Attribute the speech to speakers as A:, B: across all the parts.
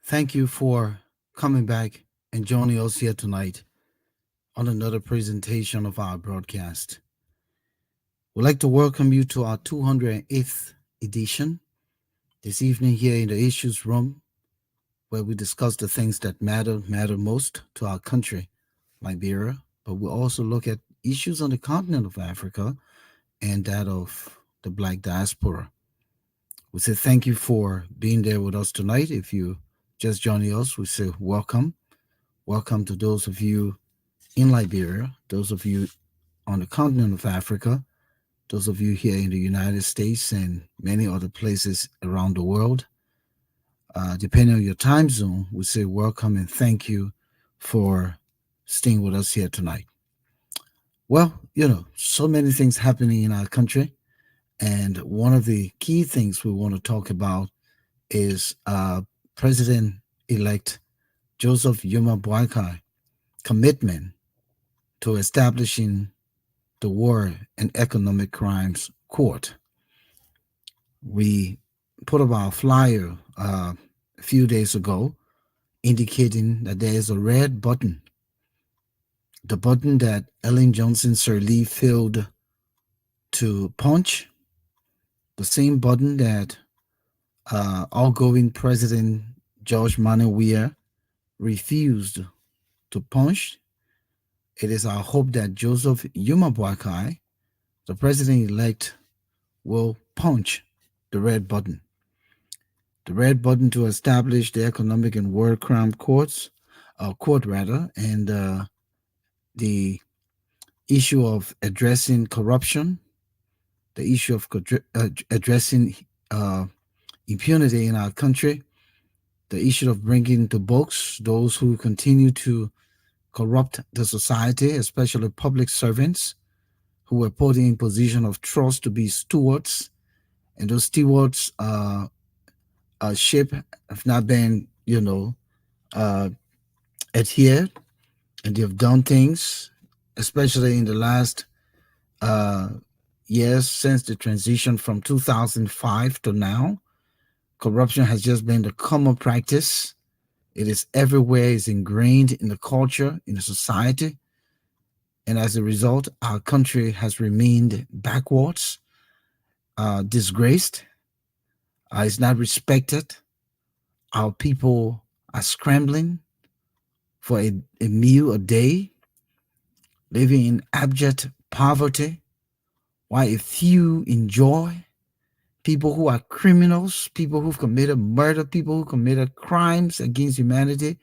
A: Thank you for coming back and joining us here tonight on another presentation of our broadcast. We'd like to welcome you to our 208th edition this evening here in the Issues Room, where we discuss the things that matter most to our country, Liberia, but we also look at issues on the continent of Africa and that of the Black diaspora. We say thank you for being there with us tonight. If you just joining us, we say welcome. Welcome to those of you in Liberia, those of you on the continent of Africa, those of you here in the United States and many other places around the world. Depending on your time zone, we say welcome and thank you for staying with us here tonight. Well, so many things happening in our country. And one of the key things we want to talk about is President-elect Joseph Boakai commitment to establishing the War and Economic Crimes Court. We put up our flyer a few days ago indicating that there is a red button, the button that Ellen Johnson Sirleaf failed to punch, the same button that outgoing President George Manuel Weah refused to punch. It is our hope that Joseph Boakai, the president-elect, will punch the red button. The red button to establish the Economic and War Crime Court, and the issue of addressing corruption, the issue of addressing impunity in our country, the issue of bringing to books those who continue to corrupt the society, especially public servants who were put in position of trust to be stewards, and those stewards ship have not been, adhered, and they have done things, especially in the last years since the transition from 2005 to now. Corruption has just been the common practice. It is everywhere, it's ingrained in the culture, in the society. And as a result, our country has remained backwards, disgraced. It's not respected. Our people are scrambling for a meal a day, living in abject poverty, while a few enjoy. People who are criminals, people who've committed murder, people who committed crimes against humanity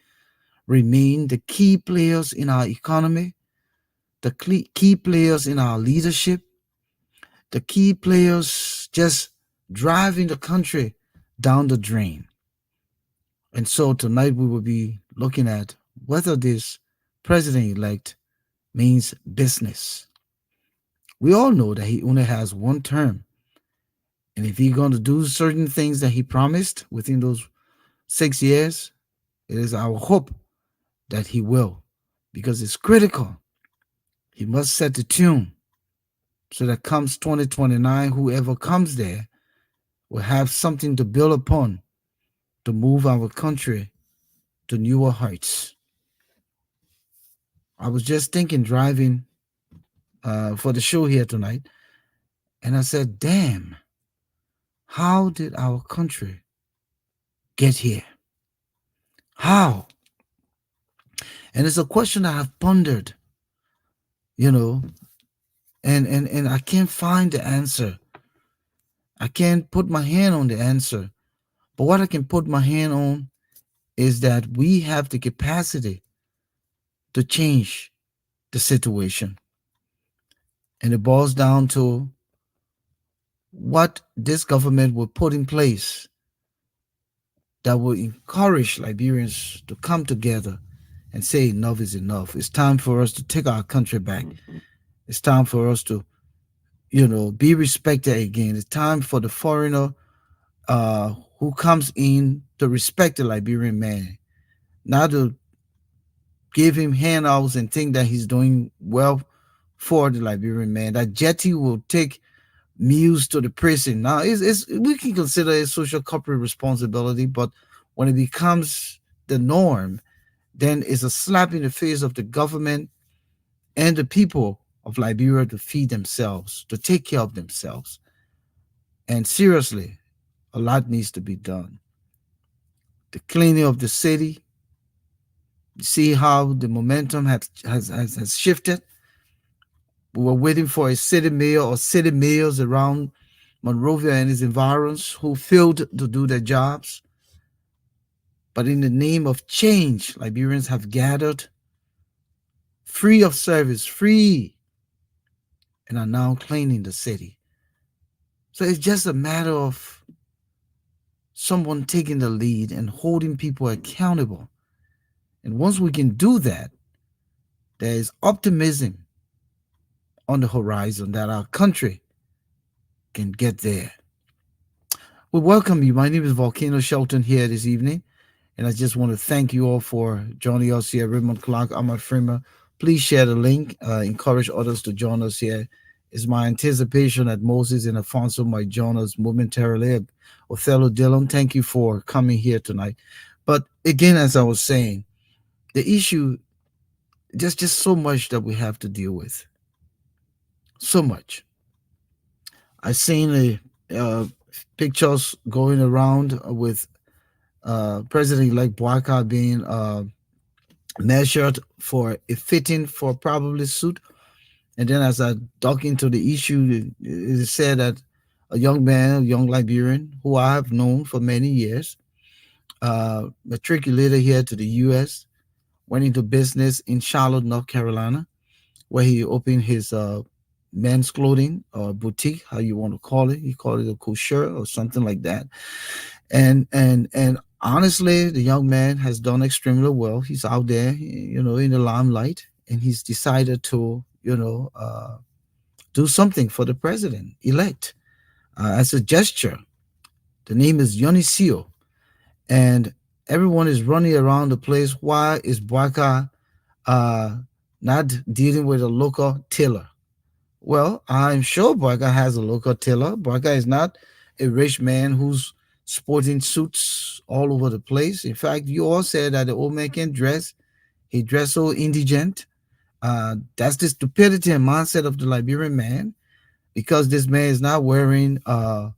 A: remain the key players in our economy, the key players in our leadership, the key players just driving the country down the drain. And so tonight we will be looking at whether this president-elect means business. We all know that he only has one term. And if he's going to do certain things that he promised within those 6 years, it is our hope that he will, because it's critical. He must set the tune so that comes 2029, whoever comes there will have something to build upon to move our country to newer heights. I was just thinking, driving for the show here tonight, and I said, damn, how did our country get here? How? And it's a question I have pondered, and I can't find the answer. I can't put my hand on the answer. But what I can put my hand on is that we have the capacity to change the situation. And it boils down to what this government will put in place that will encourage Liberians to come together and say enough is enough. It's time for us to take our country back. It's time for us to, be respected again. It's time for the foreigner who comes in to respect the Liberian man, not to give him handouts and think that he's doing well for the Liberian man. That jetty will take meals to the prison. Now, we can consider it social corporate responsibility, but When it becomes the norm, then it's a slap in the face of the government and the people of Liberia to feed themselves, to take care of themselves. And seriously, a lot needs to be done. The cleaning of the city, see how the momentum has shifted. We were waiting for a city mayor or city mayors around Monrovia and its environs who failed to do their jobs. But in the name of change, Liberians have gathered free of service, free, and are now cleaning the city. So it's just a matter of someone taking the lead and holding people accountable. And once we can do that, there is optimism on the horizon that our country can get there. We welcome you. My name is Volcano Shelton here this evening, and I just want to thank you all for joining us here. Raymond Clark, Ahmad Freeman. Please share the link. Encourage others to join us here. It's my anticipation that Moses and Aphonso might join us momentarily. Othello Dillon, thank you for coming here tonight. But again, as I was saying, the issue, there's just so much that we have to deal with. So much. I've seen pictures going around with President-elect Boakai being measured for a fitting for probably suit. And then as I dug into the issue, it said that a young man, a young Liberian, who I have known for many years, matriculated here to the U.S., went into business in Charlotte, North Carolina, where he opened his men's clothing or boutique, how you want to call it. He called it a couture or something like that. And honestly, the young man has done extremely well. He's out there, in the limelight, and he's decided to, do something for the president elect as a gesture. The name is Yonisio, and everyone is running around the place. Why is Boakai not dealing with a local tailor? Well, I'm sure Boakai has a local tailor. Boakai is not a rich man who's sporting suits all over the place. In fact, you all said that the old man can dress. He dressed so indigent. That's the stupidity and mindset of the Liberian man, because this man is not wearing, top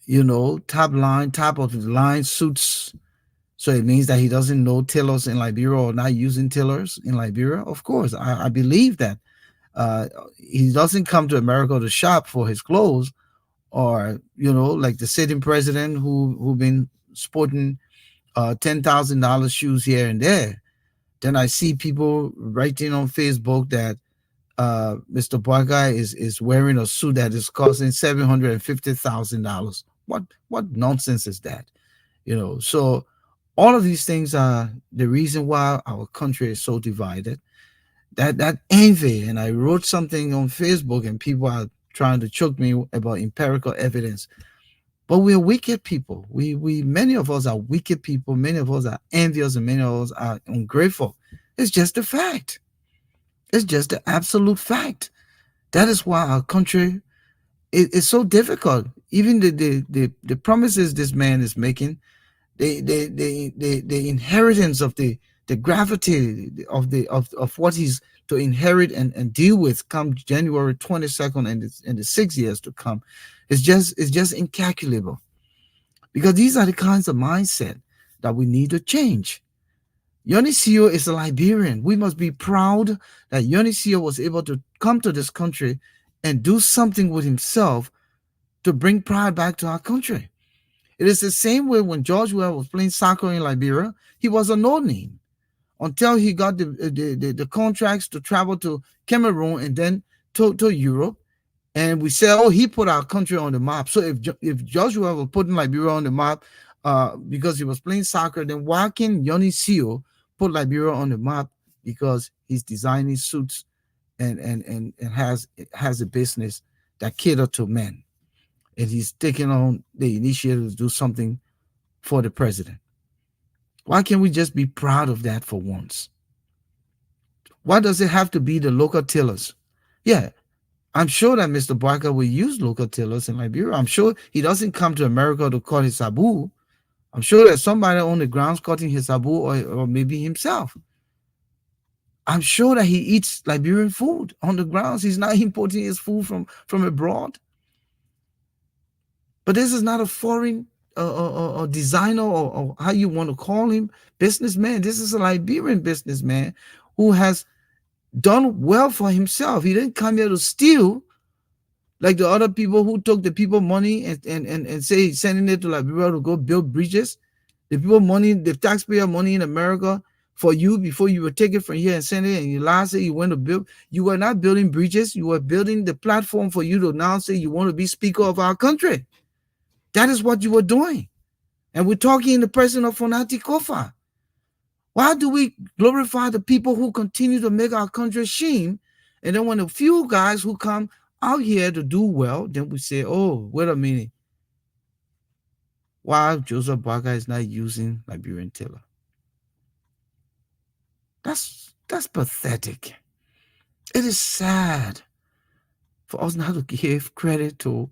A: of the line suits. So it means that he doesn't know tailors in Liberia or not using tailors in Liberia. Of course, I believe that. He doesn't come to America to shop for his clothes, or like the sitting president who been sporting $10,000 shoes here and there. Then I see people writing on Facebook that Mr. Boakai is wearing a suit that is costing $750,000. What nonsense is that? So all of these things are the reason why our country is so divided. That envy, and I wrote something on Facebook, and people are trying to choke me about empirical evidence. But we're wicked people. We many of us are wicked people. Many of us are envious, and many of us are ungrateful. It's just a fact. It's just the absolute fact. That is why our country is so difficult. Even the promises this man is making, the inheritance of the gravity of what he's to inherit and deal with come January 22nd and the 6 years to come, is just incalculable. Because these are the kinds of mindset that we need to change. Yonisio is a Liberian. We must be proud that Yonisio was able to come to this country and do something with himself to bring pride back to our country. It is the same way when George Weah was playing soccer in Liberia. He was a no-name until he got the contracts to travel to Cameroon and then to Europe. And we say, oh, he put our country on the map. So if Joshua was putting Liberia on the map because he was playing soccer, then why can Yonisio put Liberia on the map because he's designing suits and has a business that cater to men, and he's taking on the initiative to do something for the president? Why can't we just be proud of that for once? Why does it have to be the local tailors? Yeah, I'm sure that Mr. Boakai will use local tailors in Liberia. I'm sure he doesn't come to America to cut his sabu. I'm sure there's somebody on the grounds cutting his abu, or maybe himself. I'm sure that he eats Liberian food on the grounds. He's not importing his food from abroad. But this is not a foreign designer, or how you want to call him, businessman. This is a Liberian businessman who has done well for himself. He didn't come here to steal like the other people who took the people money and say sending it to Liberia to go build bridges. The people money, the taxpayer money in America for you before you would take it from here and send it, and you last say you went to build. You were not building bridges. You were building the platform for you to now say you want to be speaker of our country. That is what you were doing. And we're talking in the person of Fonati Kofa. Why do we glorify the people who continue to make our country shame? And then when a few guys who come out here to do well, then we say, oh, wait a minute. Why Joseph Boakai is not using Liberian Taylor? That's pathetic. It is sad for us not to give credit to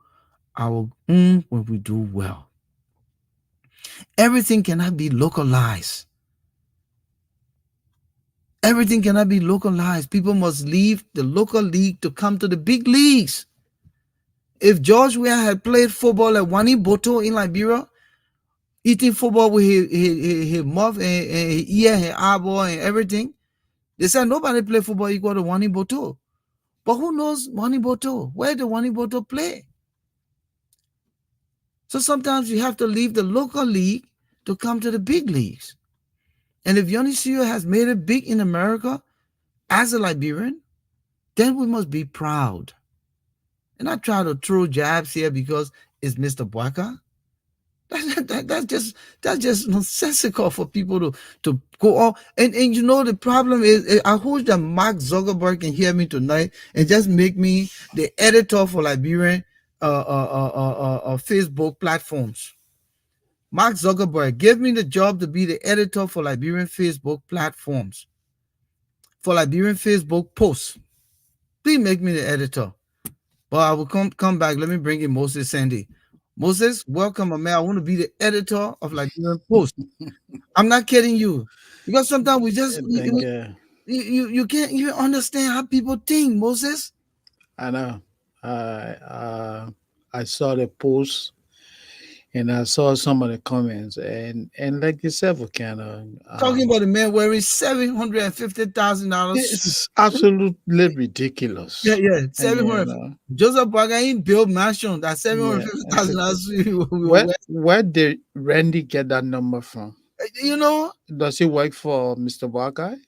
A: our own when we do well. Everything cannot be localized. Everything cannot be localized. People must leave the local league to come to the big leagues. If George Weah had played football at Wani Boto in Liberia, eating football with his mouth and his ear and eyeball and everything, they said nobody play football equal to Wani Boto. But who knows Wani Boto? Where did Wani Boto play? So sometimes you have to leave the local league to come to the big leagues. And if Yonisio has made it big in America as a Liberian, then we must be proud. And not try to throw jabs here because it's Mr. Boakai. That's just nonsensical for people to go on. And you know the problem is, I hope that Mark Zuckerberg can hear me tonight and just make me the editor for Liberian Facebook platforms. Mark Zuckerberg, give me the job to be the editor for Liberian Facebook platforms, for Liberian Facebook posts. Please make me the editor. But I will come back. Let me bring in Moses Sandy. Moses, welcome, man. I want to be the editor of Liberian Post. I'm not kidding you, because sometimes we just you can't even understand how people think. Moses,
B: I know. I saw the post and I saw some of the comments, and like you said, Volcano,
A: talking about a man wearing $750,000.
B: it's absolutely ridiculous.
A: Yeah,
B: And,
A: 700. Joseph Boakai ain't built mansion that
B: yeah,
A: $750,000.
B: where did Randy get that number from?
A: You know,
B: Does he work for Mr. Boakai?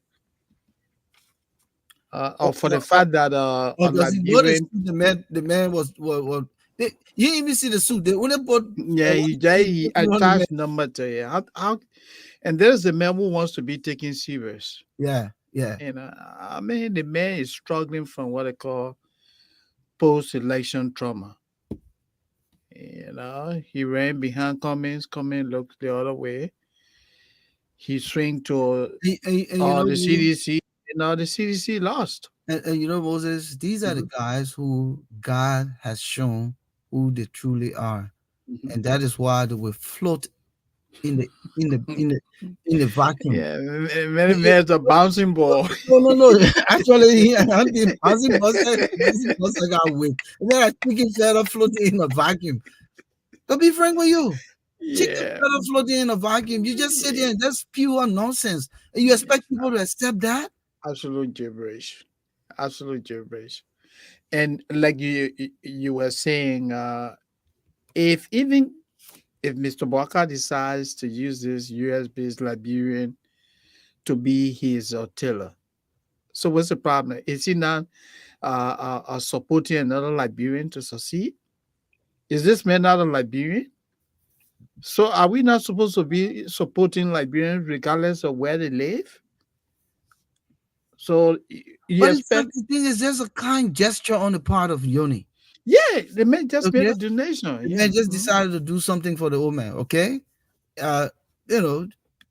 B: Or for the
A: or,
B: fact that on
A: does he know the
B: Liberian,
A: suit the man was you didn't even see the suit. They only put
B: yeah, he
A: on the man.
B: attached number to it. How, and there's the man who wants to be taken serious.
A: Yeah, yeah.
B: And I mean, the man is struggling from what they call post-election trauma. He ran behind Cummings. Cummings looked the other way. He swing to
A: And you know,
B: the CDC. The CDC lost.
A: and you know, Moses, these are the
B: Mhm,
A: guys who God has shown who they truly are,
B: mhm.
A: and that is why they will float in the in the in the in the vacuum.
B: Yeah, many man's a bouncing ball.
A: No, no, no. Actually, Boston got win. And then a chicken feather floating in a vacuum. To be frank with you, chicken
B: Yeah,
A: feather floating in a vacuum. You just sit there and that's pure nonsense. And you expect people to accept that?
B: absolute gibberish. Absolute gibberish. And like you were saying, if even if Mr. Boakai decides to use this US based Liberian to be his tiller, so what's the problem? Is he not supporting another Liberian to succeed? Is this man not a Liberian? So are we not supposed to be supporting Liberians regardless of where they live? So you
A: But it's just,
B: expect,
A: the thing is, there's a kind gesture on the part of Yoni.
B: yeah, the man just made
A: Okay?
B: a donation.
A: The
B: Yeah.
A: man just
B: Mhm.
A: decided to do something for the old man. Okay? Uh, you know,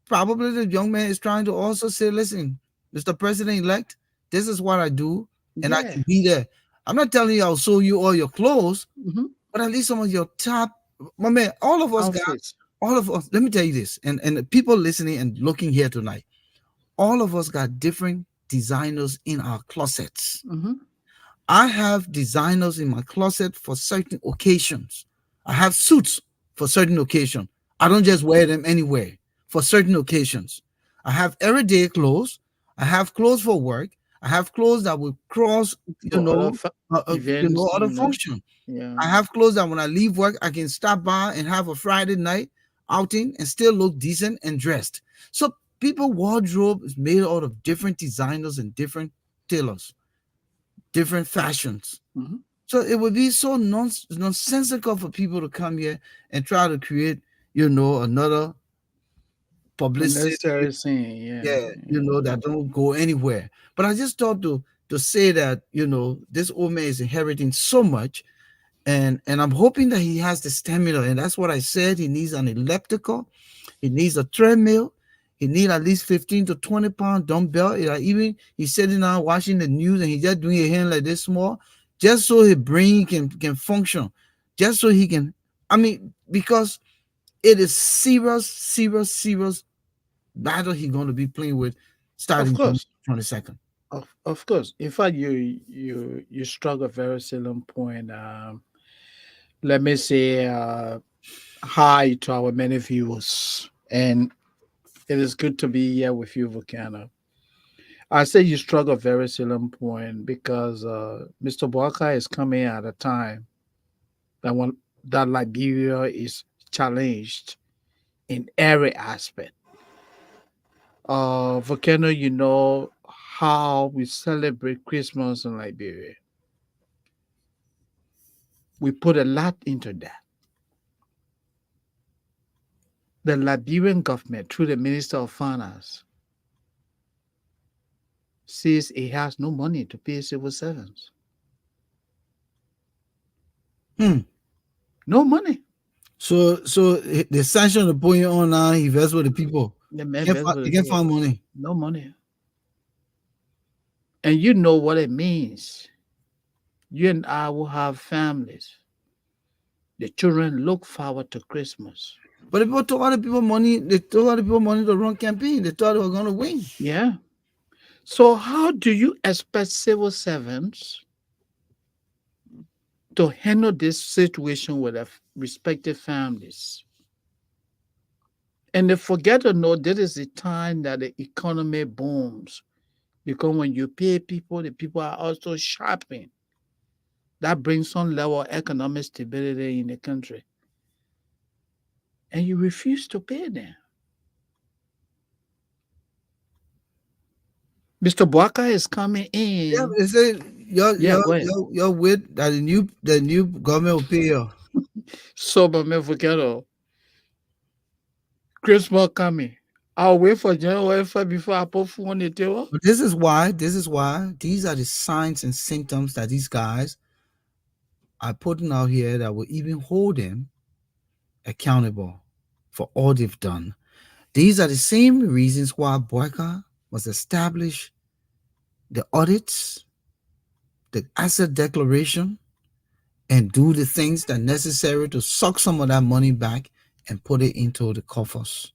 A: probably the young man is trying to also say, listen, Mr. President elect, this is what I do, and I
B: Yeah.
A: can be there. I'm not telling you I'll sew you all your clothes,
B: Mhm.
A: but at least some of your top, my man, all of us got
B: Outfits.
A: all of us, let me tell you this, and the people listening and looking here tonight, all of us got different designers in our closets.
B: Mm-hmm.
A: I have designers in my closet for certain occasions. I have suits for certain occasions. I don't just wear them anywhere for certain occasions. I have everyday clothes. I have clothes for work. I have clothes that will cross,
B: For other events,
A: other function.
B: yeah.
A: I have clothes that when I leave work, I can stop by and have a Friday night outing and still look decent and dressed. So people wardrobe is made out of different designers and different tailors, different fashions.
B: Mm-hmm.
A: So it would be so nonsensical for people to come here and try to create, another publicity,
B: Unnecessary thing, yeah,
A: yeah,
B: yeah.
A: that don't go anywhere. But I just thought to say that, this old man is inheriting so much, and I'm hoping that he has the stamina, and that's what I said. He needs an elliptical, he needs a treadmill, he needs at least 15 to 20 pound dumbbell. Even he's sitting down watching the news and he's just doing a hand like this small, just so his brain can function, just so he can. I mean, because it is serious, serious, serious battle he's going to be playing with
B: Of
A: starting June
B: course,
A: 22nd.
B: of course. In fact, you struck a very salient point. Let me say hi to our many viewers, and it is good to be here with you, Volcano. I say you struck a very salient point because Mr. Boakai is coming at a time that Liberia is challenged in every aspect. Volcano, you know how we celebrate Christmas in Liberia. We put a lot into that. The Liberian government, through the Minister of Finance, says it has no money to pay civil servants.
A: Hmm.
B: No money.
A: So the sanction to put you on now, he vests with the people.
B: The man vests with
A: He
B: the
A: can't find
B: people.
A: money.
B: No money. And you know what it means. You and I will have families. The children look forward to Christmas.
A: But the people took other people money. They took other people money to run campaign. They thought they were going to win.
B: Yeah. So how do you expect civil servants to handle this situation with their respective families? And they forget to know this is the time that the economy booms. Because when you pay people, the people are also shopping. That brings some level of economic stability in the country. And you refuse to pay them. Mr. Boakai is coming
A: Yeah,
B: in.
A: they say
B: Yeah, go ahead.
A: your wit that the new government will pay you.
B: So, but me forget all. Christmas coming. I'll wait for January 1st before I put food on the table.
A: But this is why these are the signs and symptoms that these guys are putting out here that will even hold them accountable for all they've done. These are the same reasons why Boyka was established, the audits, the asset declaration, and do the things that are necessary to suck some of that money back and put it into the coffers.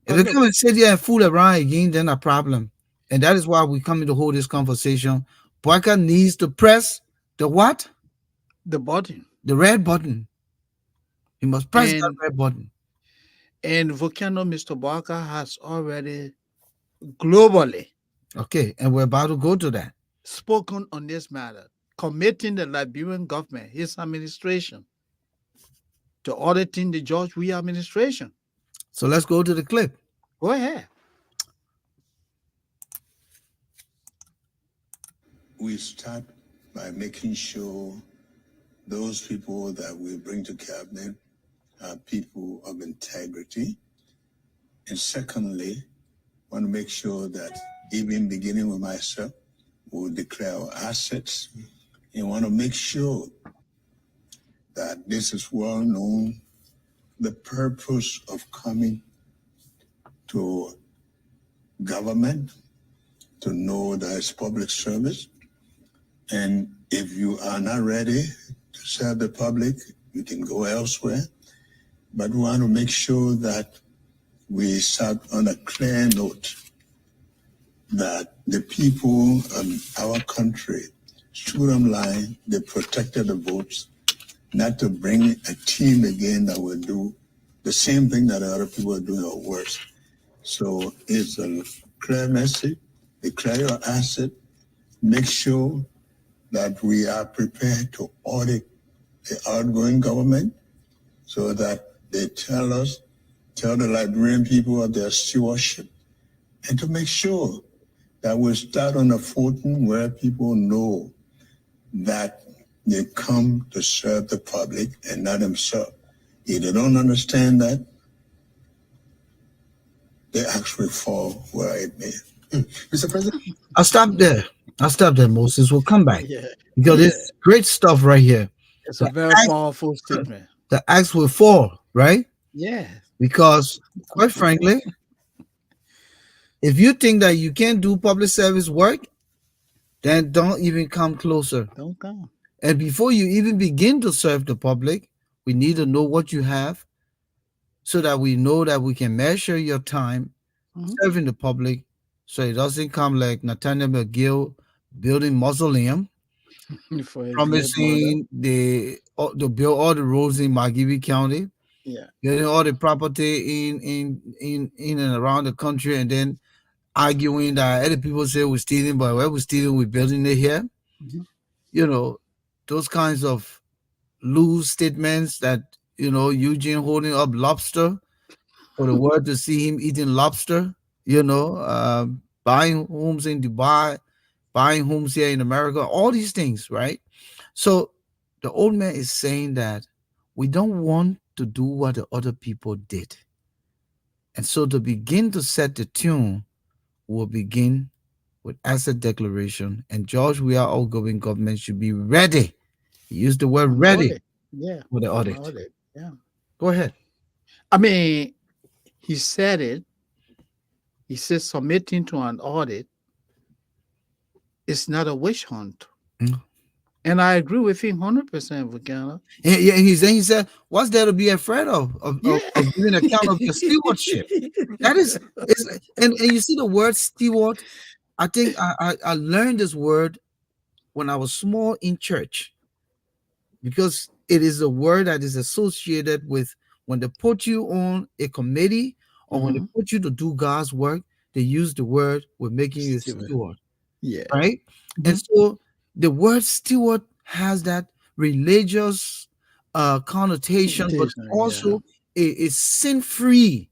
A: If
B: But
A: they
B: look,
A: come and sit here and fool around again, then a problem. And that is why we come in to hold this conversation. Boyka needs to press the what?
B: the button.
A: The red button. He must press that
B: And
A: red button.
B: Volcano Mr. Barker has already globally
A: Okay, and we're about to go to that.
B: spoken on this matter, committing the Liberian government, his administration, to auditing the George Weah administration.
A: So let's go to the clip.
B: Go ahead.
C: We start by making sure those people that we bring to cabinet are people of integrity. And secondly, want to make sure that even beginning with myself, we'll declare our assets and want to make sure that this is well known, the purpose of coming to government, to know that it's public service. And if you are not ready to serve the public, you can go elsewhere. but we want to make sure that we start on a clear note that the people of our country stood on line, they protected the votes, not to bring a team again that will do the same thing that other people are doing or worse. So it's a clear message, declare your asset, make sure that we are prepared to audit the outgoing government so that they tell the Liberian people of their stewardship, and to make sure that we start on a footing where people know that they come to serve the public and not themselves. If they don't understand that, they actually fall where it may. Mr. President?
A: I'll stop there. Moses. We'll come back.
B: Yeah.
A: Because
B: Yeah.
A: it's great stuff right here.
B: It's a very powerful statement.
A: The axe will fall, right?
B: Yeah.
A: Because, quite frankly, if you think that you can't do public service work, then don't even come closer.
B: Don't come.
A: And before you even begin to serve the public, we need to know what you have so that we know that we can measure your time serving the public so it doesn't come like Nathaniel McGill building mausoleum, promising to build all the roads in Margibi County, getting all the property in and around the country, and then arguing that other people say we're stealing, but where we're stealing, we're building it here. You know, those kinds of loose statements that, Eugene holding up lobster for the world to see him eating lobster, buying homes in Dubai, buying homes here in America, all these things, right? So the old man is saying that we don't want to do what the other people did. And so to begin to set the tune, we'll begin with asset declaration. And George, we are all going government should be ready. He used the word ready for the audit.
B: Yeah.
A: Go ahead.
B: I mean, he said it. He said submitting to an audit is not a witch hunt. And I agree with him 100%, Volcano.
A: Yeah, he said, what's there to be afraid of giving account of your stewardship? That is, and you see the word steward. I think I learned this word when I was small in church, because it is a word that is associated with when they put you on a committee or when they put you to do God's work, they use the word with making you a steward. Yeah. Right? And so the word steward has that religious connotation, but also a sin-free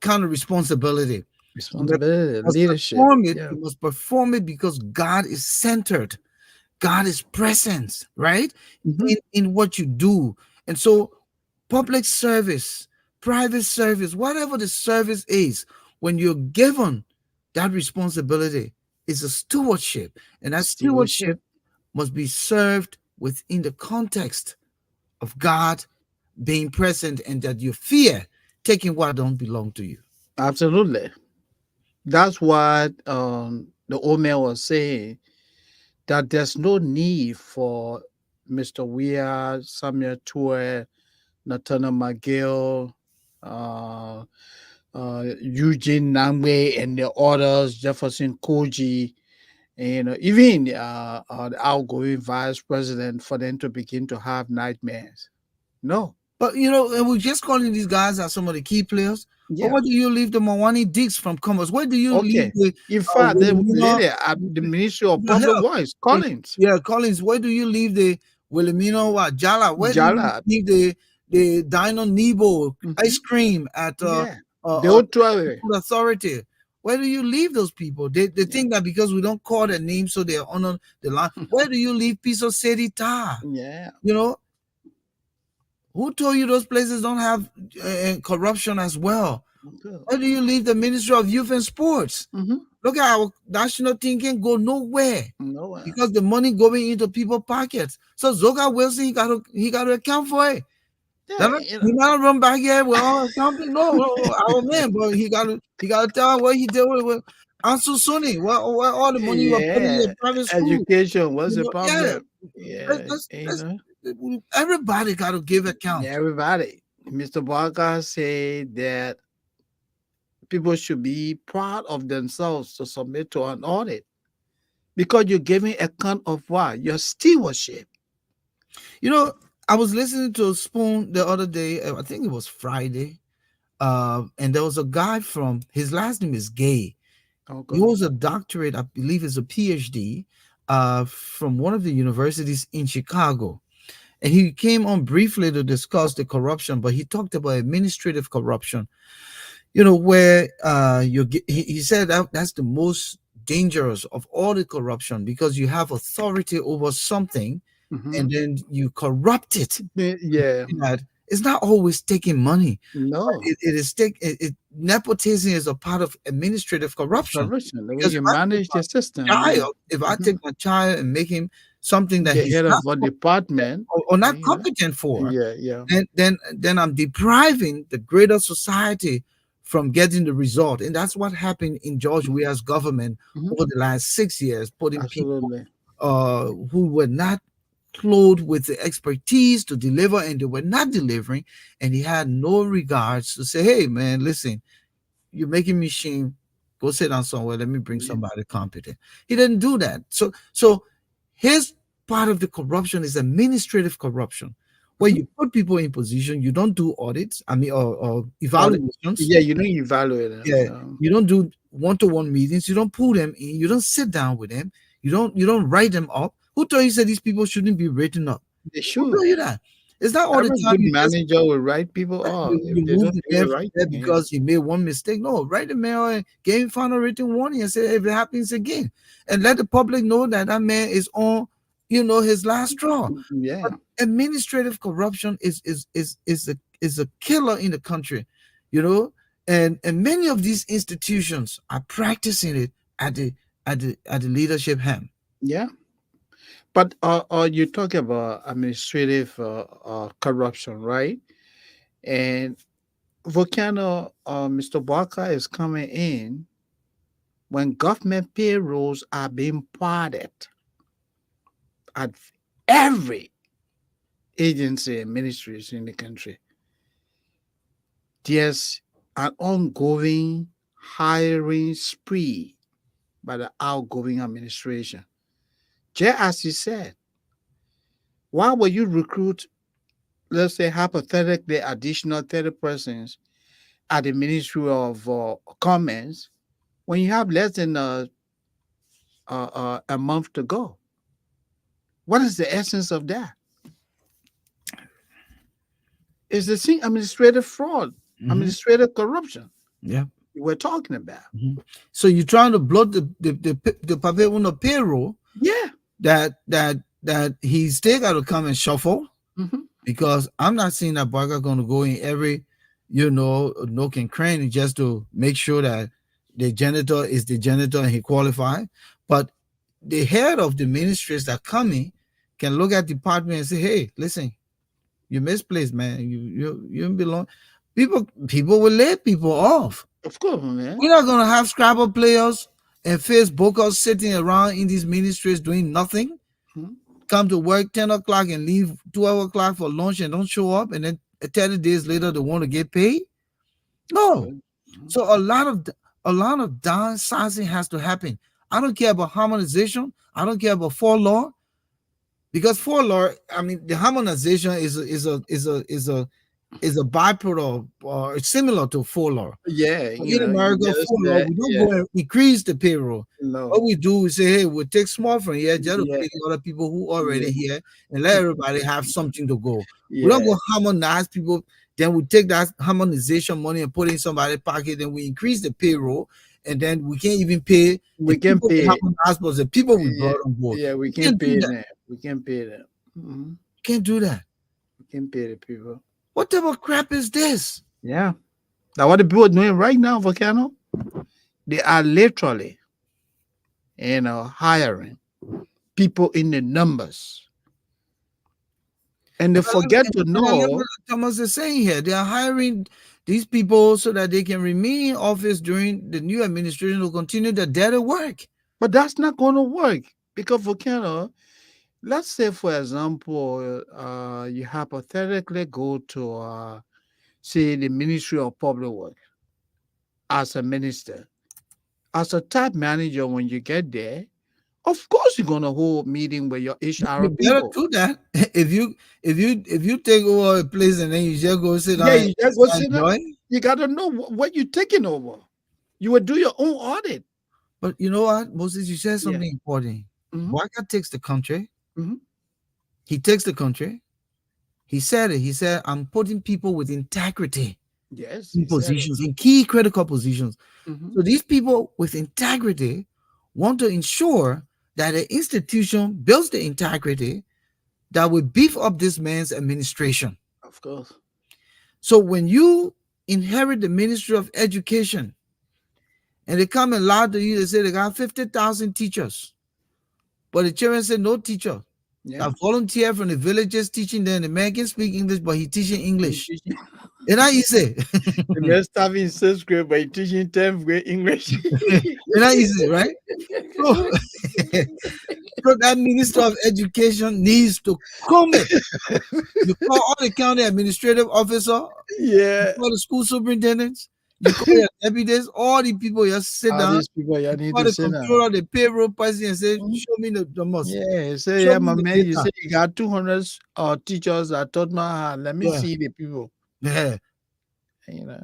A: kind of responsibility.
B: Leadership.
A: You must perform it because God is centered. God is present, right? In what you do. And so public service, private service, whatever the service is, when you're given that responsibility, is a stewardship. And that stewardship must be served within the context of God being present, and that you fear taking what don't belong to you.
B: Absolutely. That's what the old man was saying, that there's no need for Mr. Weir, Samuel Toure, Nathaniel McGill, Eugene Nangwe, and the others, Jefferson Koji, and even the outgoing vice president, for them to begin to have nightmares. No.
A: But, and we're just calling these guys as some of the key players. Yeah. But where do you leave the Mawani Diggs from Commerce? Where do you leave the...
B: In fact, the lady at the Ministry of Public Works, Collins.
A: Yeah, Collins. Where do you leave the Wilhelmino Jala? Where do you leave the Dino Nebo ice cream at
B: the Food
A: Authority? Where do you leave those people? They think that because we don't call their names, so they're on the line. Where do you leave Piso Seri Ta?
B: Yeah.
A: Who told you those places don't have corruption as well? Okay. Where do you leave the Ministry of Youth and Sports? Look at our national team can go nowhere because the money going into people's pockets. So Zoga Wilson, he got to account for it. Yeah, he not run back here with all accounting. No, our man, but he got to tell what he did with Ansu Suni. Where all the money was put in the private school.
B: Education was a problem.
A: Everybody got to give account.
B: Everybody. Mr. Boakai said that people should be proud of themselves to submit to an audit because you're giving account of what? Your stewardship.
A: You know, I was listening to Spoon the other day. I think it was Friday. And there was a guy from his last name is Gay. He
B: Okay.
A: holds a doctorate, I believe, is a PhD, from one of the universities in Chicago. And he came on briefly to discuss the corruption, but he talked about administrative corruption. You know, where he said that that's the most dangerous of all the corruption because you have authority over something
B: Mhm.
A: and then you corrupt it.
B: Yeah.
A: That it's not always taking money.
B: No.
A: It is nepotism is a part of administrative corruption.
B: Corruption. The way
A: Because
B: you manage the system. Yeah.
A: if I
B: Mhm.
A: take my child and make him something that
B: The
A: he's
B: head
A: not
B: of a department.
A: or not
B: Yeah.
A: competent for,
B: Yeah. Yeah.
A: then I'm depriving the greater society from getting the result. And that's what happened in George
B: Mhm.
A: Weah's government
B: Mhm.
A: over the last 6 years, putting people
B: Absolutely.
A: who were not clothed with the expertise to deliver and they were not delivering. And he had no regards to say, hey man, listen, you're making me shame. Go sit down somewhere. Let me bring
B: Yeah.
A: somebody competent. He didn't do that. So his part of the corruption is administrative corruption, where
B: Mhm.
A: you put people in position, you don't do audits, or
B: Or
A: evaluations.
B: yeah, you don't evaluate them.
A: Yeah,
B: No.
A: you don't do one-to-one meetings, you don't pull them in, you don't sit down with them, you don't write them up. Who told you that these people shouldn't be written up?
B: They
A: Who
B: should.
A: told you that? It's not all the
B: Every
A: time
B: good
A: you just
B: manager will write people off if
A: you
B: they
A: move
B: don't
A: the
B: do
A: man
B: the
A: from
B: right
A: there
B: thing. Yeah.
A: because he made one mistake. No, write the man and give him final written warning and say if it happens again, and let the public know that that man is on, his last straw. But
B: Yeah.
A: administrative corruption is a killer in the country, you know, and many of these institutions are practicing it at the leadership hand.
B: Yeah. But you talk about administrative corruption, right? And Volcano, Mr. Barker is coming in when government payrolls are being parted at every agency and ministries in the country. There's an ongoing hiring spree by the outgoing administration. Just as you said, why would you recruit, let's say, hypothetically, additional 30 persons at the Ministry of Commerce when you have less than a month to go? What is the essence of that? It's the same administrative fraud,
A: Mhm.
B: administrative corruption
A: Yeah.
B: we're talking about.
A: Mhm. So you're trying to bloat the paper on the payroll
B: Yeah.
A: that he still got to come and shuffle,
B: Hmm.
A: because I'm not seeing that Barker going to go in every, nook and cranny just to make sure that the janitor is the janitor and he qualified. But the head of the ministries that coming can look at department and say, hey, listen, you misplaced, man. You don't belong. People will lay people off.
B: Of course, man.
A: We're not gonna have Scrabble players and Facebookers sitting around in these ministries doing nothing.
B: Mhm.
A: Come to work 10 o'clock and leave 12 o'clock for lunch and don't show up, and then 30 days later they want to get paid. No.
B: Mhm.
A: So a lot of downsizing has to happen. I don't care about harmonization. I don't care about for law, because for law, I mean, the harmonization is a byproduct or similar to for law.
B: Yeah,
A: In
B: you
A: America,
B: just
A: for law, we don't
B: yeah,
A: go and increase the payroll.
B: no,
A: What we do is say, hey, we'll take small from here just to
B: yeah,
A: pay other people who
B: yeah,
A: already here and let everybody have something to go. We don't
B: yeah.
A: go harmonize people, then we take that harmonization money and put it in somebody's pocket, then we increase the payroll, and then we can't even pay the
B: We can
A: people we
B: pay.
A: harmonize, but the people we
B: Yeah,
A: brought on board.
B: yeah, we
A: We
B: can
A: can't do
B: pay
A: that.
B: them. We can pay them. Mhm.
A: Can't do that.
B: We can pay the people.
A: What type of crap is this?
B: Yeah. Now, what the people are doing right now, Volcano, they are literally, hiring people in the numbers, and they forget to
A: And I love what
B: know.
A: Thomas is saying here. They are hiring these people so that they can remain in office during the new administration to continue the dirty work.
B: But that's not going to work because Volcano, let's say, for example, you hypothetically go to say, the Ministry of Public Works as a minister, as a type manager, when you get there, of course you're gonna hold meeting with your HR
A: You better
B: people.
A: do that. If you take over a place and then you just go sit
B: Yeah,
A: down and
B: you just go
A: just
B: sit down.
A: enjoy.
B: You gotta know what you're taking over. You would do your own audit.
A: But you know what, Moses, you said
B: Yeah.
A: something important.
B: Mhm.
A: Boakai takes the country.
B: Mhm.
A: He takes the country. He said it. He said, "I'm putting people with integrity
B: Yes,
A: in
B: he said it.
A: positions, in key critical positions."
B: Mhm.
A: So these people with integrity want to ensure that the institution builds the integrity that will beef up this man's administration.
B: Of course.
A: So when you inherit the Ministry of Education and they come and lie to you, they say they got 50,000 teachers, but the children say no teacher.
B: Yeah.
A: That volunteer from the villages teaching them. The man can speak English, but he teaching English.
B: Teaching-
A: And I easy.
B: The man starting in 6th grade, but he teaching 10th grade English.
A: And I easy, right? So, so that Minister of Education needs to commit. You call all the county administrative officer,
B: Yeah.
A: you call the school superintendents, you call your deputies, all the people just sit
B: All
A: down,
B: these people you need
A: call
B: to
A: the
B: sit down.
A: controller, the payroll person, and say,
B: Mhm.
A: show me the most.
B: Yeah, say,
A: Show
B: yeah,
A: me
B: my
A: the
B: man, you
A: data.
B: say you got 200 teachers at Tottenham. Let me
A: Yeah.
B: see the people.
A: Yeah.
B: You know,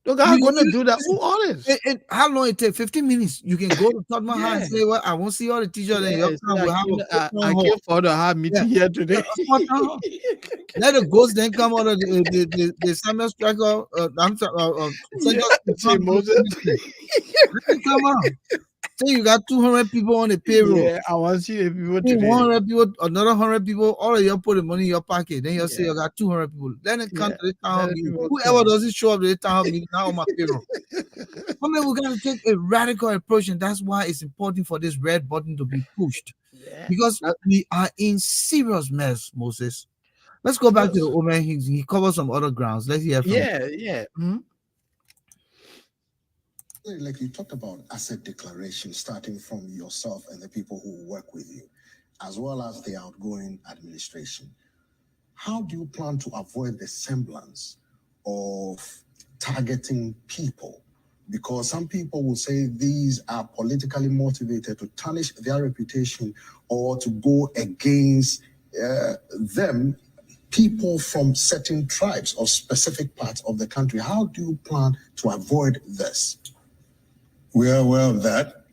B: look, I'm
A: You-
B: gonna
A: you-
B: do that. Who honest?
A: how long it take? 15 minutes. You can go to Tottenham High and
B: Yeah.
A: say, well, I won't see all the teachers, and
B: Yeah,
A: your
B: say,
A: town will have a
B: I
A: town hall.
B: came for the hard meeting here today.
A: A small town hall. Let the ghosts then come out of the Samuel Striker. I'm sorry, Central
B: Yeah,
A: School
B: say
A: Farm
B: Moses.
A: Let them come out. Say you got 200 people on the payroll.
B: Yeah, I want to see the people
A: See
B: today.
A: 100 people, another 100 people, all of you put the money in your pocket. Then you say
B: Yeah.
A: you got 200 people. Let them come
B: Yeah,
A: to the town hall
B: let the
A: meeting.
B: people
A: Whoever
B: come.
A: doesn't show up to the town hall meeting, now on my payroll. I mean, we got to take a radical approach, and that's why it's important for this red button to be pushed.
B: Yeah.
A: Because we are in serious mess, Moses. Let's go back to the old man. He covers some other grounds. Let's hear from him.
B: Yeah. Mhm.
C: Like you talked about asset declaration, starting from yourself and the people who work with you, as well as the outgoing administration. How do you plan to avoid the semblance of targeting people? Because some people will say these are politically motivated to tarnish their reputation or to go against them, people from certain tribes or specific parts of the country. How do you plan to avoid this?
D: We are aware of that.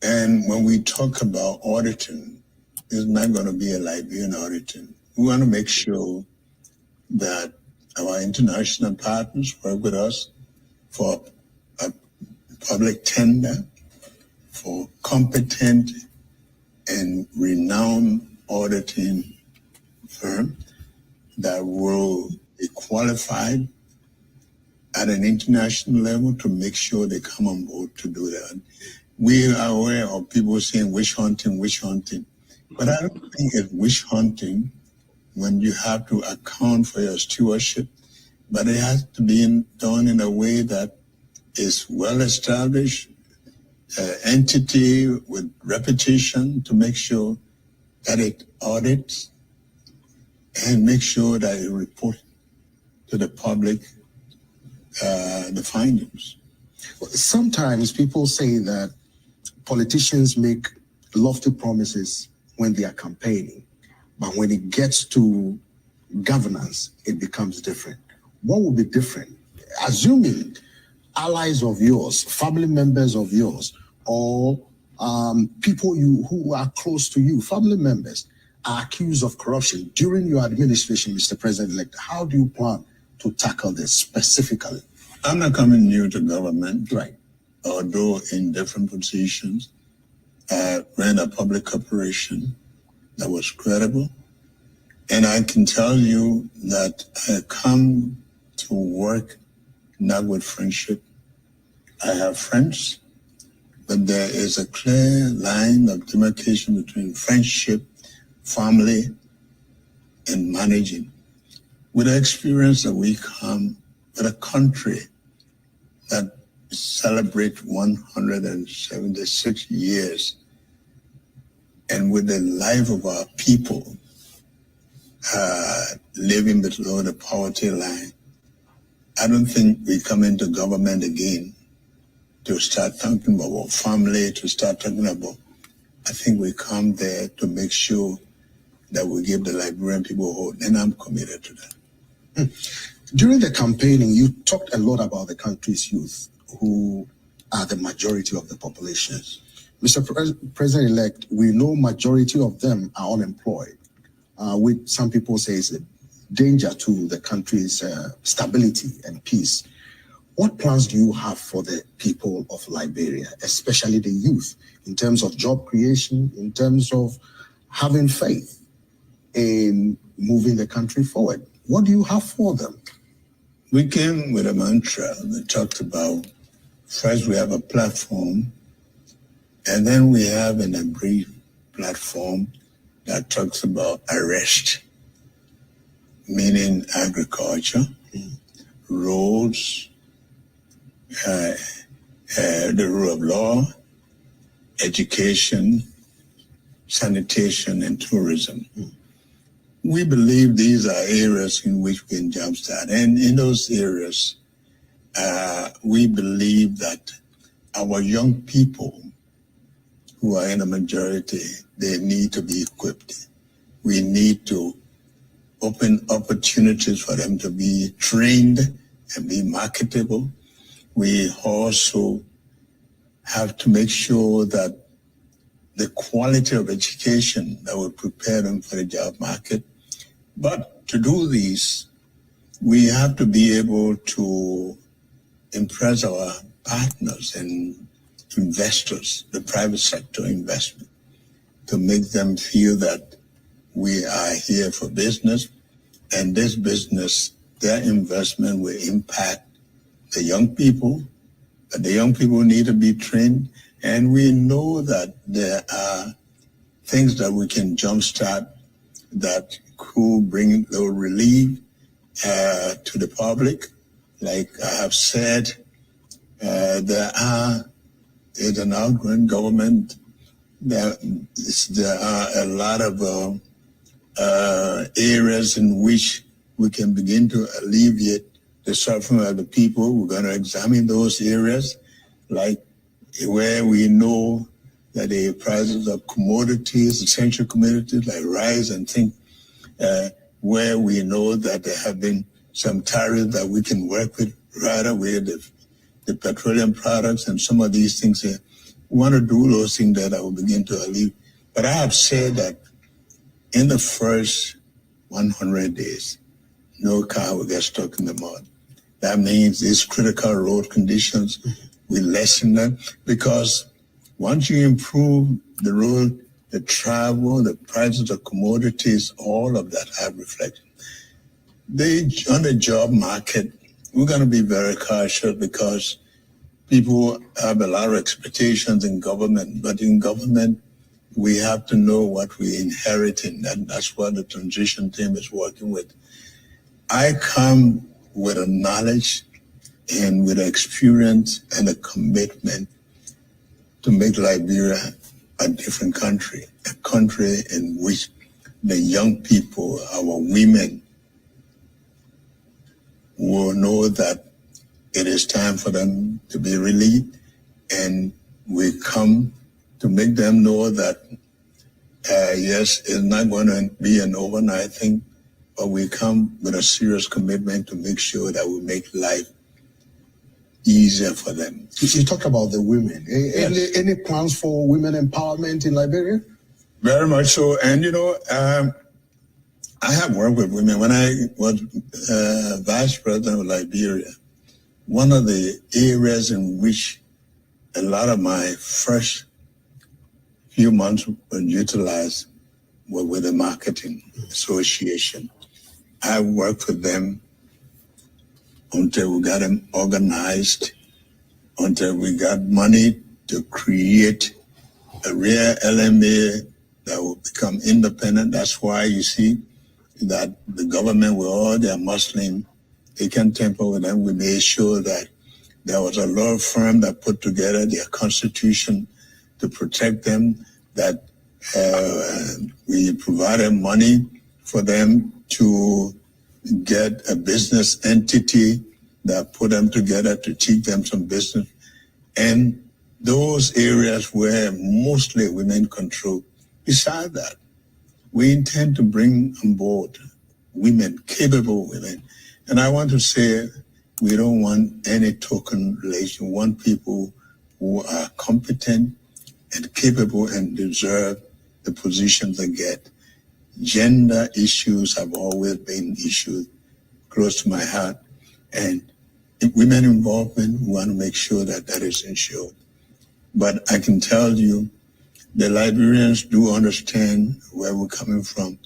D: And when we talk about auditing, it's not going to be a Liberian auditing. We want to make sure that our international partners work with us for a public tender, for competent and renowned auditing firm that will be qualified at an international level to make sure they come on board to do that. We are aware of people saying witch hunting, but I don't think it's witch hunting when you have to account for your stewardship, but it has to be done in a way that is well established, entity with reputation to make sure that it audits and make sure that it reports to the public the findings.
C: Sometimes people say that politicians make lofty promises when they are campaigning, but when it gets to governance, it becomes different. What would be different? Assuming allies of yours, family members of yours, or people who are close to you, family members, are accused of corruption during your administration, Mr. President-elect, how do you plan to tackle this specifically?
D: I'm not coming new to government.
C: Right.
D: Although in different positions, I ran a public corporation that was credible. And I can tell you that I come to work not with friendship. I have friends, but there is a clear line of demarcation between friendship, family, and managing. With the experience that we come with a country that celebrates 176 years, and with the life of our people living below the poverty line,
C: I don't think we come into government again to start talking about family, to start talking about. I think we come there to make sure that we give the Liberian people hope, and I'm committed to that.
E: During the campaigning, you talked a lot about the country's youth, who are the majority of the population. Mr. President-elect, we know majority of them are unemployed, which some people say is a danger to the country's stability and peace. What plans do you have for the people of Liberia, especially the youth, in terms of job creation, in terms of having faith in moving the country forward? What do you have for them?
C: We came with a mantra that talked about, first we have a platform, and then we have an brief platform that talks about arrest, meaning agriculture, roads, the rule of law, education, sanitation, and tourism. We believe these are areas in which we can jumpstart. And in those areas, we believe that our young people who are in the majority, they need to be equipped. We need to open opportunities for them to be trained and be marketable. We also have to make sure that the quality of education that will prepare them for the job market. But to do this, we have to be able to impress our partners and investors, the private sector investment, to make them feel that we are here for business, and this business, their investment will impact the young people, but the young people need to be trained. And we know that there are things that we can jumpstart that could bring the relief to the public. Like I have said, there's an outgoing government. There are a lot of areas in which we can begin to alleviate the suffering of the people. We're going to examine those areas, like where we know that the prices of commodities, essential commodities like rice and things, where we know that there have been some tariffs that we can work with, rather with the petroleum products and some of these things here. We want to do those things that I will begin to alleviate. But I have said that in the first 100 days, no car will get stuck in the mud. That means these critical road conditions, we lessen them, because once you improve the road, the travel, the prices of commodities, all of that have reflected. On the job market, we're going to be very cautious because people have a lot of expectations in government, but in government, we have to know what we're inheriting, and that's what the transition team is working with. I come with a knowledge and with experience and a commitment to make Liberia a different country, a country in which the young people, our women, will know that it is time for them to be relieved, and we come to make them know that, yes, it's not going to be an overnight thing, but we come with a serious commitment to make sure that we make life easier for them.
E: You talk about the women.
C: Yes.
E: Any plans for women empowerment in Liberia?
C: Very much so. And, I have worked with women. When I was vice president of Liberia, one of the areas in which a lot of my first few months were utilized were with the marketing association. I worked with them until we got them organized, until we got money to create a real LMA that will become independent. That's why you see that the government, with all their Muslim, they can tamper with them. We made sure that there was a law firm that put together their constitution to protect them, that we provided money for them to get a business entity that put them together to teach them some business. And those areas where mostly women control. Besides that, we intend to bring on board women, capable women. And I want to say, we don't want any token relation. We want people who are competent and capable and deserve the positions they get. Gender issues have always been issues close to my heart. And women involvement, we want to make sure that that is ensured. But I can tell you, the Liberians do understand where we're coming from.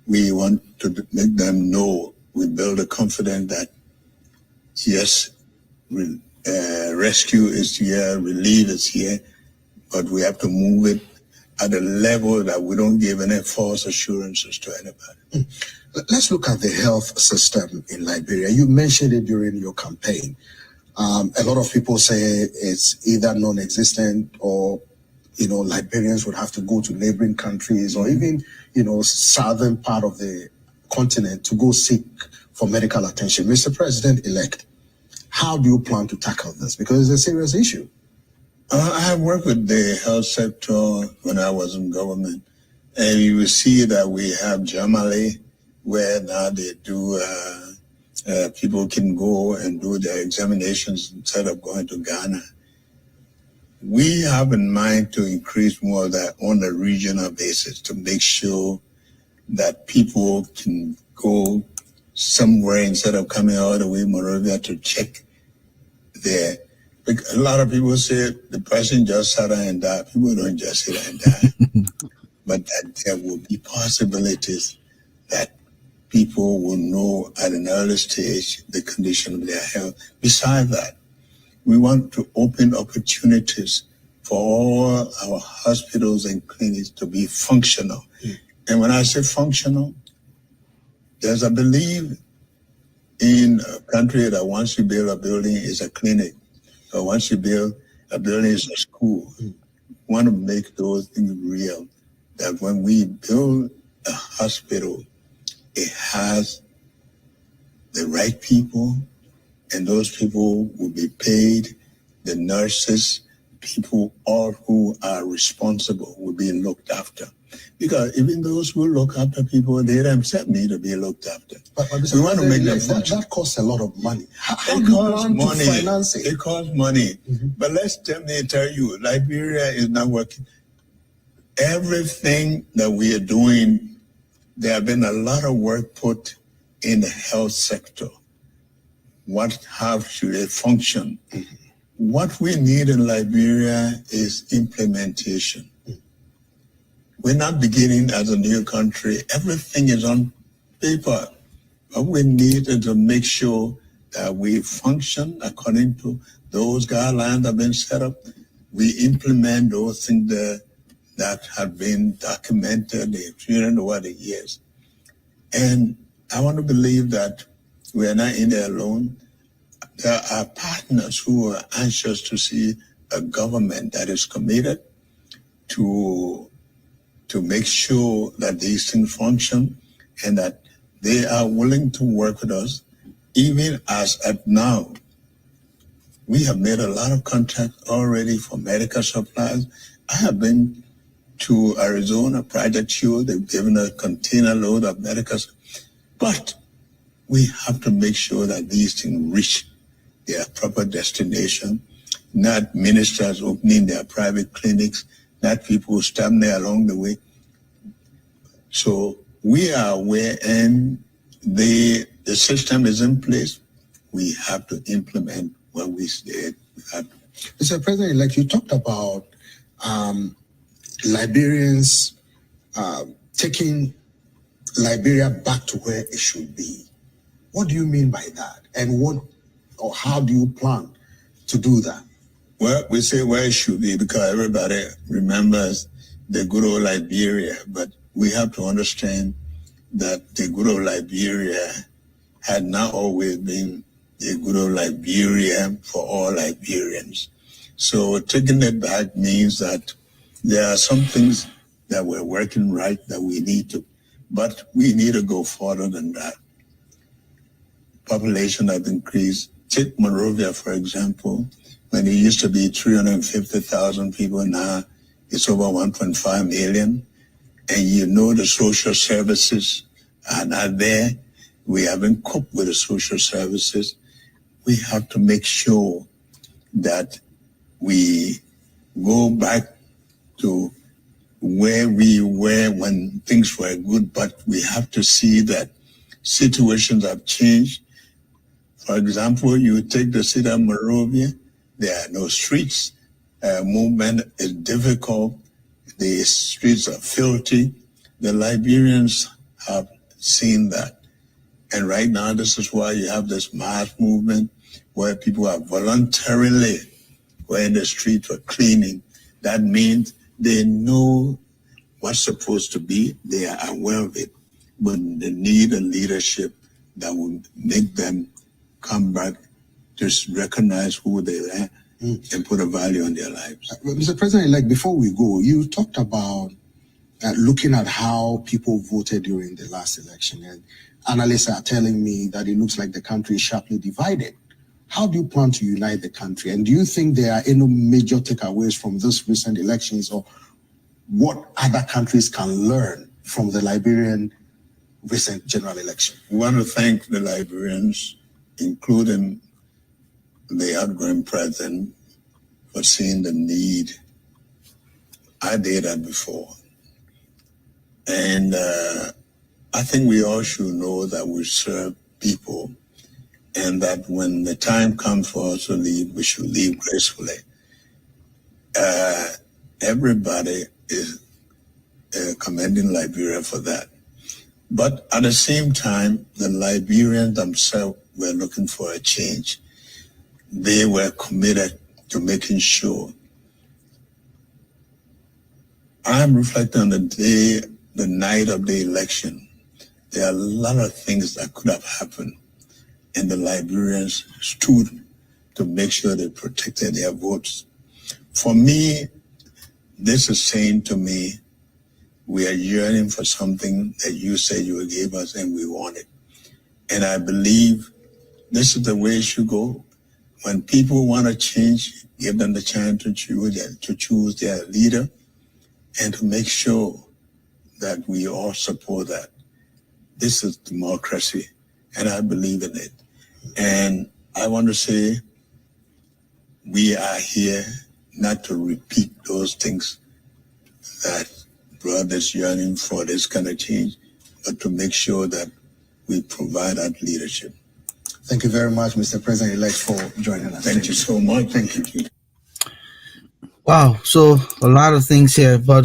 C: We want to make them know, we build a confidence that, yes, rescue is here, relief is here, but we have to move it at a level that we don't give any false assurances to anybody.
E: Let's look at the health system in Liberia. You mentioned it during your campaign. A lot of people say it's either non-existent or, Liberians would have to go to neighboring countries or even, southern part of the continent to go seek for medical attention. Mr. President-elect, how do you plan to tackle this? Because it's a serious issue.
C: I have worked with the health sector when I was in government, and you will see that we have Jamali, where now they do, people can go and do their examinations instead of going to Ghana. We have in mind to increase more of that on a regional basis to make sure that people can go somewhere instead of coming all the way Monrovia to check there. A lot of people say the person just sat down and died. People don't just sit down and die. But that there will be possibilities that people will know at an early stage the condition of their health. Besides that, we want to open opportunities for all our hospitals and clinics to be functional. And when I say functional, there's a belief in a country that once you build a building, it's a clinic. Or once you build a building, it's a school. We want to make those things real. That when we build a hospital, it has the right people, and those people will be paid. The nurses, people, all who are responsible will be looked after. Because even those who look after people, they themselves need to be looked after.
E: But
C: we want to make them function.
E: That costs a lot of money. How do you plan to finance it?
C: It costs money. But let me tell you, Liberia is not working. Everything that we are doing, there have been a lot of work put in the health sector. How should it function? What we need in Liberia is implementation. We're not beginning as a new country. Everything is on paper. What we need is to make sure that we function according to those guidelines that have been set up. We implement those things that have been documented over the years. And I want to believe that we are not in there alone. There are partners who are anxious to see a government that is committed to make sure that these things function and that they are willing to work with us. Even as at now, we have made a lot of contacts already for medical supplies. I have been to Arizona, Project Shield. They've given a container load of medical supplies. But we have to make sure that these things reach their proper destination, not ministers opening their private clinics, not people standing there along the way. So we are aware, and the system is in place. We have to implement what we said we have to.
E: Mr. President, like you talked about Liberians taking Liberia back to where it should be. What do you mean by that? And how do you plan to do that?
C: Well, we say where it should be because everybody remembers the good old Liberia, but we have to understand that the good old Liberia had not always been the good old Liberia for all Liberians. So taking it back means that there are some things that we're working right that we need to, but we need to go further than that. population have increased. Take Monrovia, for example, when it used to be 350,000 people, now it's over 1.5 million. And you know the social services are not there. We haven't coped with the social services. We have to make sure that we go back to where we were when things were good, but we have to see that situations have changed. For example, you take the city of Monrovia, there are no streets. Movement is difficult. The streets are filthy. The Liberians have seen that. And right now, this is why you have this mass movement where people are voluntarily were in the street for cleaning. That means they know what's supposed to be. They are aware of it. But they need a leadership that will make them come back to recognize who they are and put a value on their lives.
E: Mr. President, like before we go, you talked about looking at how people voted during the last election, and analysts are telling me that it looks like the country is sharply divided. How do you plan to unite the country? And do you think there are any major takeaways from this recent elections, or what other countries can learn from the Liberian recent general election?
C: We want to thank the Liberians, including the outgoing president, for seeing the need. I did that before. And I think we all should know that we serve people, and that when the time comes for us to leave, we should leave gracefully. Everybody is commending Liberia for that. But at the same time, the Liberians themselves were looking for a change. They were committed to making sure. I'm reflecting on the night of the election. There are a lot of things that could have happened, and the Liberians stood to make sure they protected their votes. For me, this is saying to me, we are yearning for something that you said you would give us, and we want it. And I believe this is the way it should go. When people want to change, give them the chance to choose their leader, and to make sure that we all support that. This is democracy, and I believe in it. And I want to say we are here not to repeat those things that brought this yearning for this kind of change, but to make sure that we provide that leadership.
E: Thank you very much, Mr. President-elect, for joining us.
C: Thank you so much.
E: Thank you.
A: Wow, so a lot of things here, but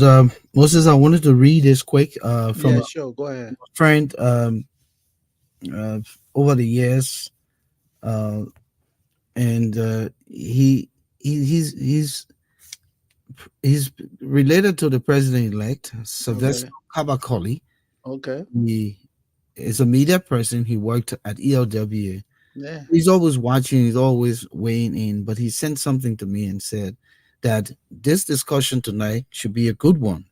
A: Moses, I wanted to read this quick from
B: Yeah,
A: a
B: sure. Go ahead.
A: friend over the years, and he's related to the president-elect, Sylvester Kabakoli.
B: Okay.
A: He is a media person. He worked at ELW.
B: Yeah.
A: He's always watching. He's always weighing in. But he sent something to me and said that this discussion tonight should be a good one.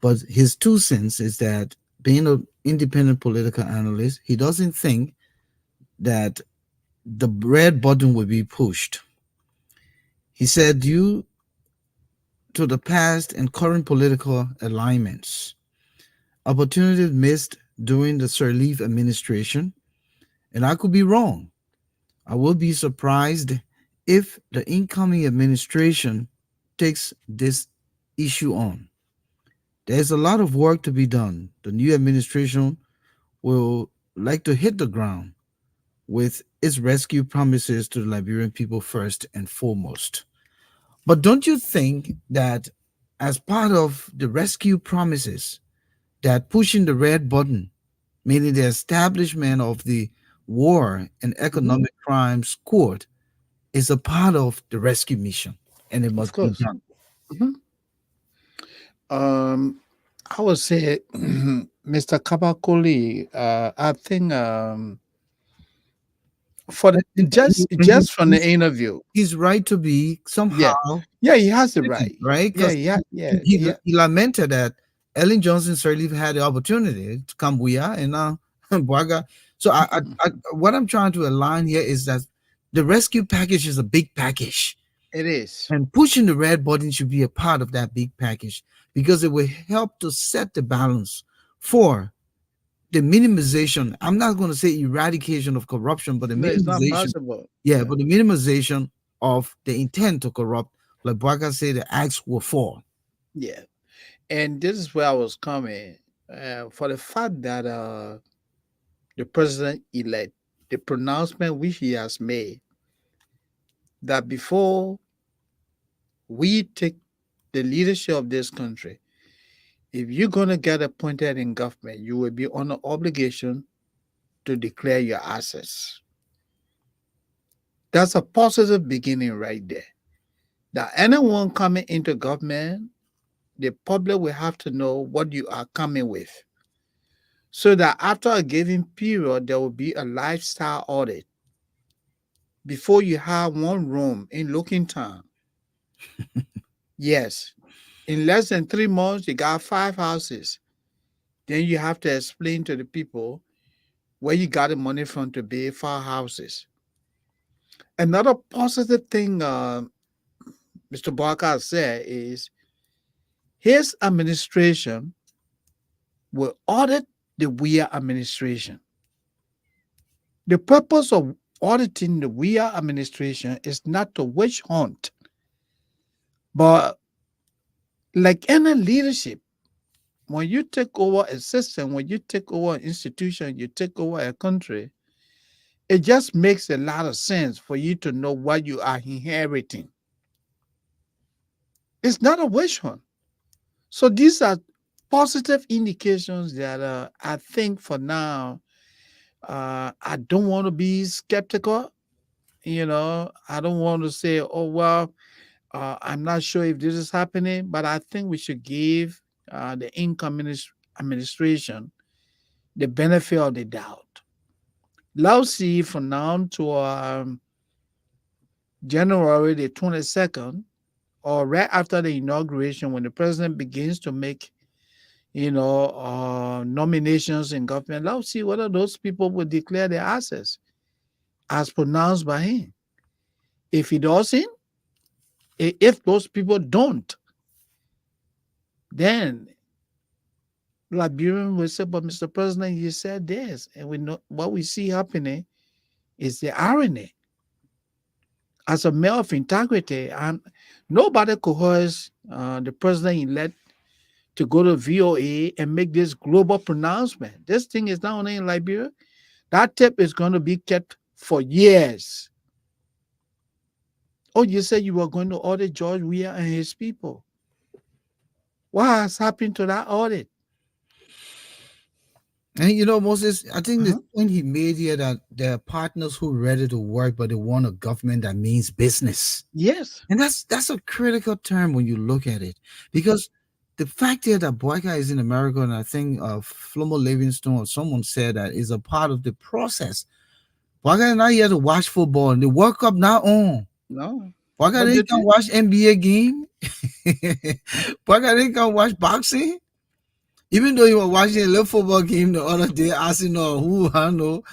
A: But his 2 cents is that, being an independent political analyst, he doesn't think that the red button will be pushed. He said, due to the past and current political alignments, opportunities missed during the Sirleaf administration, and I could be wrong. I will be surprised if the incoming administration takes this issue on. There's a lot of work to be done. The new administration will like to hit the ground with its rescue promises to the Liberian people first and foremost. But don't you think that as part of the rescue promises, that pushing the red button, meaning the establishment of the War and Economic Crimes Court, is a part of the rescue mission, and it must be done?
B: I would say, Mr. Kabakoli, I think for the just from the interview,
A: He's right to be somehow.
B: yeah, he has the right,
A: right? 'Cause he lamented that Ellen Johnson certainly had the opportunity to come here, and now Boakai So what I'm trying to align here is that the rescue package is a big package,
B: It is.
A: and pushing the red button should be a part of that big package because it will help to set the balance for the minimization. I'm not going to say eradication of corruption, but the
B: No, it's not
A: minimization.
B: possible.
A: Yeah,
B: Yeah.
A: but the minimization of the intent to corrupt, like Boakai said, the acts were for.
B: Yeah. And this is where I was coming. For the fact that the president elect, the pronouncement which he has made, that before we take the leadership of this country, if you're going to get appointed in government, you will be on an obligation to declare your assets. That's a positive beginning right there. That anyone coming into government, the public will have to know what you are coming with. So that after a given period, there will be a lifestyle audit. Before you have one room in Looking Town, yes, in less than 3 months, you got 5 houses. Then you have to explain to the people where you got the money from to build 5 houses. Another positive thing Mr. Barker said is his administration will audit the WIA administration. The purpose of auditing the WIA administration is not to witch hunt, but like any leadership, when you take over a system, when you take over an institution, you take over a country, it just makes a lot of sense for you to know what you are inheriting. It's not a witch hunt. So these are positive indications that I think for now, I don't want to be skeptical. I don't want to say, oh, well, I'm not sure if this is happening, but I think we should give the incoming administration the benefit of the doubt. Let's see from now to January the 22nd, or right after the inauguration, when the president begins to make nominations in government. Let's see whether those people will declare their assets as pronounced by him. If he doesn't, if those people don't, then Liberian will say, but Mr. President, you said this. And we know what we see happening is the irony. As a man of integrity, and nobody coerced the president-elect to go to VOA and make this global pronouncement. This thing is not only in Liberia. That tape is going to be kept for years. Oh, you said you were going to audit George Weah and his people. What has happened to that audit?
A: And Moses, I think the point he made here that there are partners who are ready to work, but they want a government that means business.
B: Yes.
A: And that's a critical term when you look at it. Because the fact here that Boakai is in America, and I think Flomo Livingstone or someone said that is a part of the process. Boakai is not here to watch football, and the World Cup not on.
B: No.
A: Boakai didn't come watch NBA game. Boakai didn't come watch boxing. Even though he was watching a little football game the other day, Arsenal, who I know,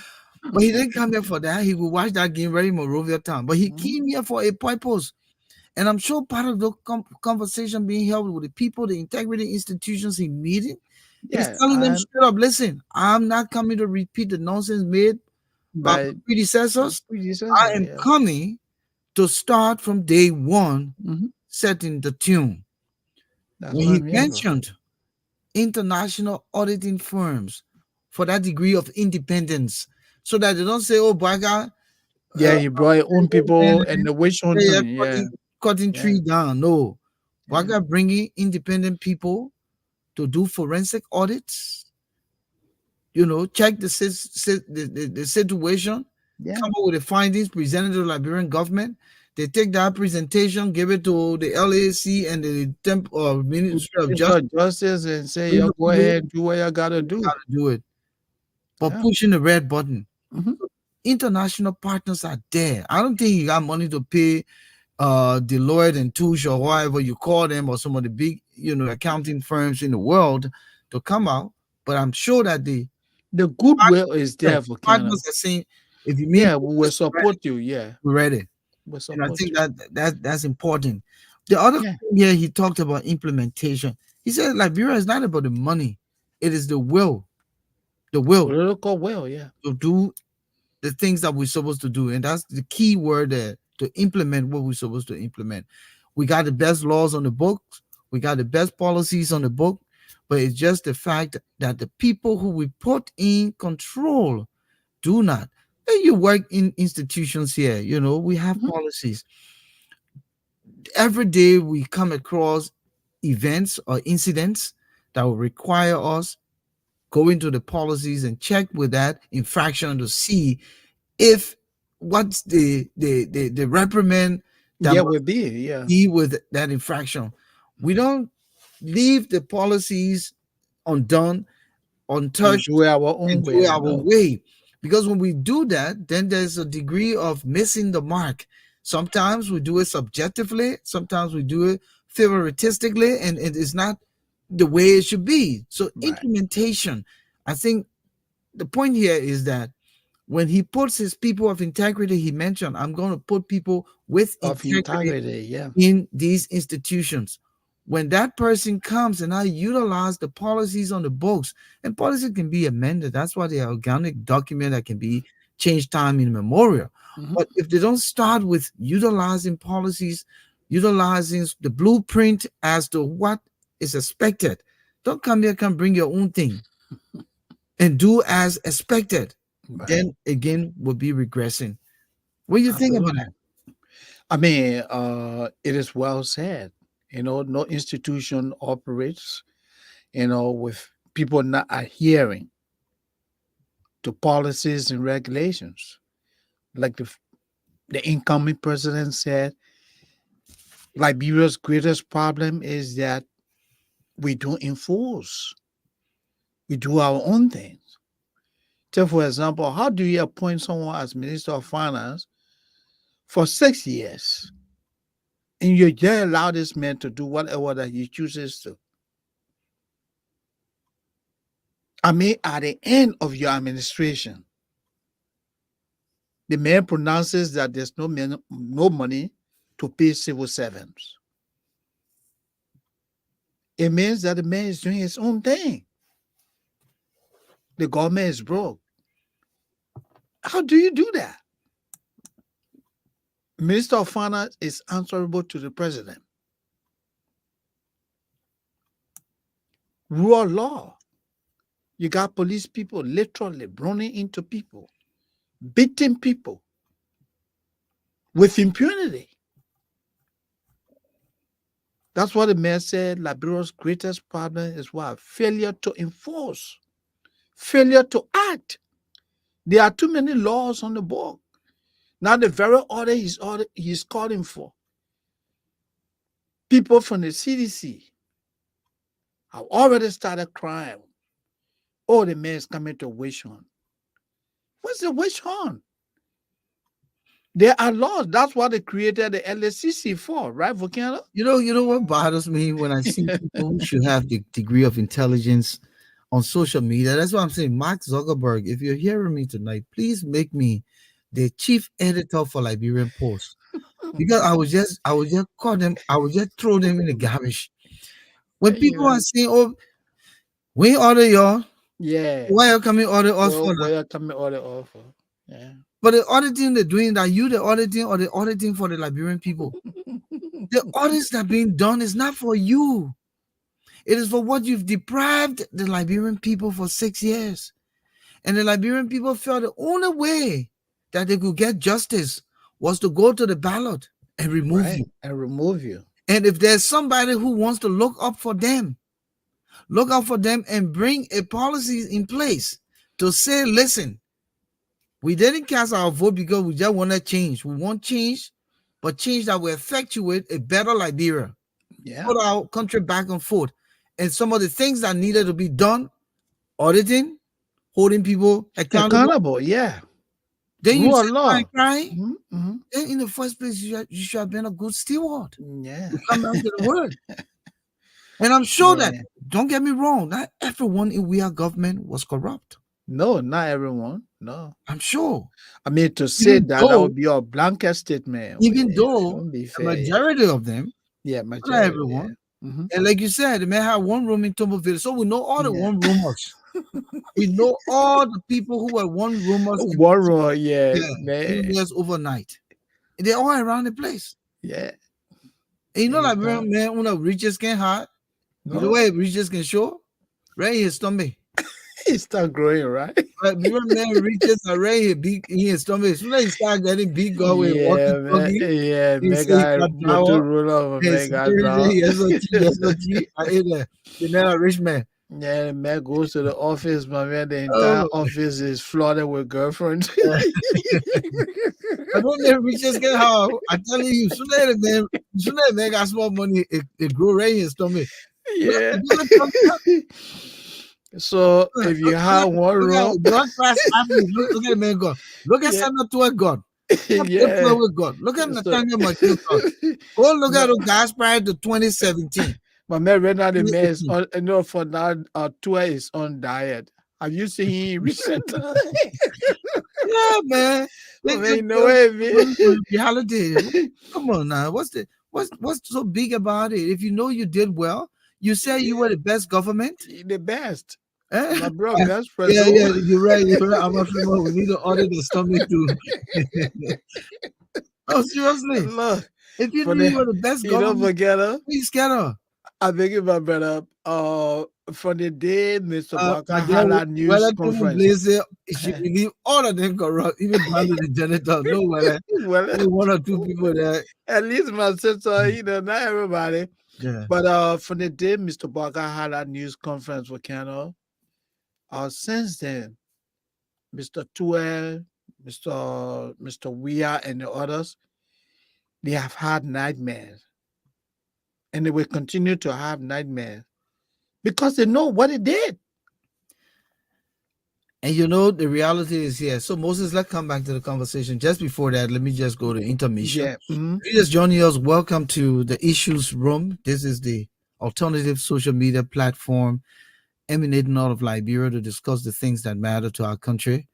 A: but he didn't come here for that. He would watch that game very Monrovia Town. But he came here for a purpose. And I'm sure part of the conversation being held with the people, the integrity institutions he meeting, is telling them straight up, listen, I'm not coming to repeat the nonsense made by my predecessors. I am coming to start from day one, setting the tune. When he mentioned international auditing firms for that degree of independence, so that they don't say, oh, Boakai,
B: he brought his own people and the witch hunting,
A: cutting tree down. No, Boakai bringing independent people to do forensic audits, check the situation, come up with the findings, presented to the Liberian government. They take that presentation, give it to the LAC and the Ministry of
B: Justice and say, go ahead, do what you gotta do.
A: But pushing the red button. International partners are there. I don't think you got money to pay Deloitte and Touche or whatever you call them, or some of the big, accounting firms in the world to come out. But I'm sure that the
B: The goodwill is there, Volcano.
A: Partners are saying, if you mean
B: Yeah, we will support you. Yeah,
A: we're ready.
B: we'll
A: And I
B: support
A: think
B: you.
A: that's important. The other
B: Yeah,
A: thing here, he talked about implementation. He said Liberia is not about the money; it is the will
B: political will. Yeah.
A: to do the things that we're supposed to do, and that's the key word there, to implement what we're supposed to implement. We got the best laws on the books, we got the best policies on the book, but it's just the fact that the people who we put in control do not. And you work in institutions here, we have
B: Mhm.
A: policies. Every day we come across events or incidents that will require us go into the policies and check with that infraction to see if what's the reprimand that
B: Yeah,
A: must
B: will be. Yeah,
A: be with that infraction. We don't leave the policies undone,
B: and
A: untouched,
B: do it our own
A: and do it
B: way.
A: our
B: No,
A: way. Because when we do that, then there's a degree of missing the mark. Sometimes we do it subjectively, sometimes we do it favoritistically, and it is not the way it should be. So
B: right.
A: implementation, I think the point here is that when he puts his people of integrity, he mentioned, I'm going to put people with
B: Of
A: integrity
B: integrity. Yeah.
A: in these institutions. When that person comes and I utilize the policies on the books, and policies can be amended. That's why they are organic document that can be changed time in memorial.
B: Mhm.
A: But if they don't start with utilizing policies, utilizing the blueprint as to what is expected, don't come here, come bring your own thing and do as expected,
B: Right.
A: then again we'll be regressing. What do you think about that?
B: Absolutely. I mean, it is well said. No institution operates, with people not adhering to policies and regulations. Like the incoming president said, Liberia's greatest problem is that we don't enforce. We do our own things. So, for example, how do you appoint someone as Minister of Finance for 6 years and you just allow this man to do whatever that he chooses to? I mean, at the end of your administration, the man pronounces that there's no money to pay civil servants. It means that the man is doing his own thing. The government is broke. How do you do that? Minister of Finance is answerable to the president. Rule of law. You got police people literally running into people, beating people with impunity. That's what the mayor said. Liberia's greatest problem is what? Failure to enforce, failure to act. There are too many laws on the book. Now, the very order he's calling for, people from the CDC have already started crying. Oh, the mayor is coming to witch hunt. What's the witch hunt? There are laws. That's what they created the LSCC for, right, Volcano?
A: You know what bothers me when I see people who should have the degree of intelligence on social media. That's what I'm saying. Mark Zuckerberg, if you're hearing me tonight, please make me the chief editor for Liberian Post. Because I would just call them, I would just throw them in the garbage. When people are saying, oh, we order y'all,
B: Yeah.
A: why you coming order us
B: Well,
A: for that?
B: where coming order offer? Yeah.
A: But the auditing they're doing, are you the auditing or the auditing for the Liberian people? The audits that are being done is not for you. It is for what you've deprived the Liberian people for 6 years. And the Liberian people felt the only way that they could get justice was to go to the ballot and remove
B: Right.
A: you.
B: And remove you.
A: And if there's somebody who wants to look out for them and bring a policy in place to say, listen, we didn't cast our vote because we just want to change. We want change, but change that will effectuate a better Liberia.
B: Yeah.
A: Put our country back on foot. And some of the things that needed to be done, auditing, holding people accountable.
B: Yeah.
A: Then you
B: Rule
A: say
B: of law.
A: crying.
B: Mm-hmm.
A: Then in the first place, you should have been a good steward.
B: Yeah.
A: You come back to the word. And I'm sure that,
B: Yeah.
A: don't get me wrong, not everyone in we are government was corrupt.
B: No, not everyone. No.
A: I'm sure.
B: I mean, to say
A: Even
B: that
A: though,
B: would be a blanket statement.
A: even
B: It
A: though
B: won't be
A: the
B: fair. Yeah.
A: majority of them,
B: Yeah,
A: not
B: majority. Yeah.
A: everyone,
B: Mhm.
A: and like you said, they may have one room in Tomboville. So we know all the
B: Yeah.
A: one roomers. We know all the people who were one roomers in
B: One room, yeah,
A: yeah, few
B: man.
A: years overnight. They're all around the place.
B: Yeah.
A: And you know, like
B: Anytime.
A: man, when the riches get hot, you know
B: No,
A: where riches can show? Right in his stomach.
B: it start growing, right?
A: Right, you know, man, riches are right here, big in his stomach. As soon as he start getting big, go away,
B: Yeah,
A: walking,
B: man.
A: talking,
B: Yeah,
A: he say he
B: mega
A: got
B: motor
A: power.
B: roller of a
A: Hey,
B: mega
A: security,
B: draw.
A: yes, OT, I hate that. You're not a rich man.
B: Yeah, man goes to the office, my man. The entire
A: Oh,
B: office is flooded with girlfriends.
A: I don't know riches get how I tell you, sooner the man got small money, it grow right in his stomach.
B: Yeah.
A: You know what
B: So if you have one
A: look at
B: room,
A: world class athlete. Look at the man God. Look at
B: yeah,
A: Samuel Toward God. Look at
B: yeah.
A: with God. Look at
B: So
A: Nathaniel McGill God. Go look at
B: no,
A: the guys prior to 2017.
B: my man right now the man is
A: 2018.
B: on, you know, for now tour is on diet. Have you seen him recently?
A: Yeah, man.
B: I
A: They
B: mean,
A: just
B: you know what I mean?
A: reality. Come on now. What's so big about it? If you know you did well, you say you were the best government.
B: The best.
A: Eh?
B: My bro, best
A: Yeah,
B: preso.
A: yeah, you're right. You're right. I'm afraid we need to audit the stomach too. Oh, seriously.
B: Look,
A: If you
B: for
A: knew you
B: the
A: were the best
B: you don't
A: government,
B: forget her.
A: please get her.
B: I beg you, my brother. For the day Mr. Barker
A: My dear,
B: had a news
A: Wella Tumu
B: conference.
A: Blaze, she believe all of them corrupt, even down to the janitor. No, Wella.
B: Well,
A: Only one or two people there.
B: at least my sister, you know, not everybody.
A: Yeah.
B: But for the day Mr. Barker had a news conference with Volcano, since then, Mr. Tuel, Mr. Weir, and the others, they have had nightmares. And they will continue to have nightmares because they know what it did.
A: And you know, the reality is here. So, Moses, let's come back to the conversation. Just before that, let me just go to intermission.
B: Yeah. Mhm.
A: If you're just joining us, welcome to the Issues Room. This is the alternative social media platform emanating out of Liberia to discuss the things that matter to our country,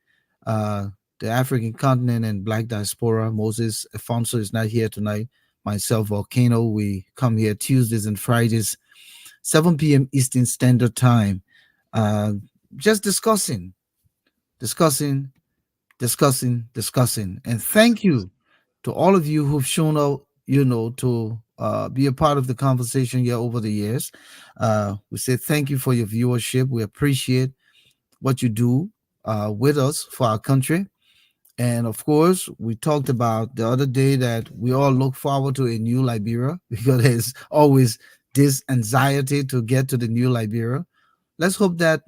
A: the African continent, and Black diaspora. Moses Aphonso is not here tonight. Myself, Volcano. We come here Tuesdays and Fridays, 7 p.m. Eastern Standard Time, just discussing. And thank you to all of you who've shown up, to be a part of the conversation here over the years. We say thank you for your viewership. We appreciate what you do with us for our country. And of course, we talked about the other day that we all look forward to a new Liberia because there's always this anxiety to get to the new Liberia. Let's hope that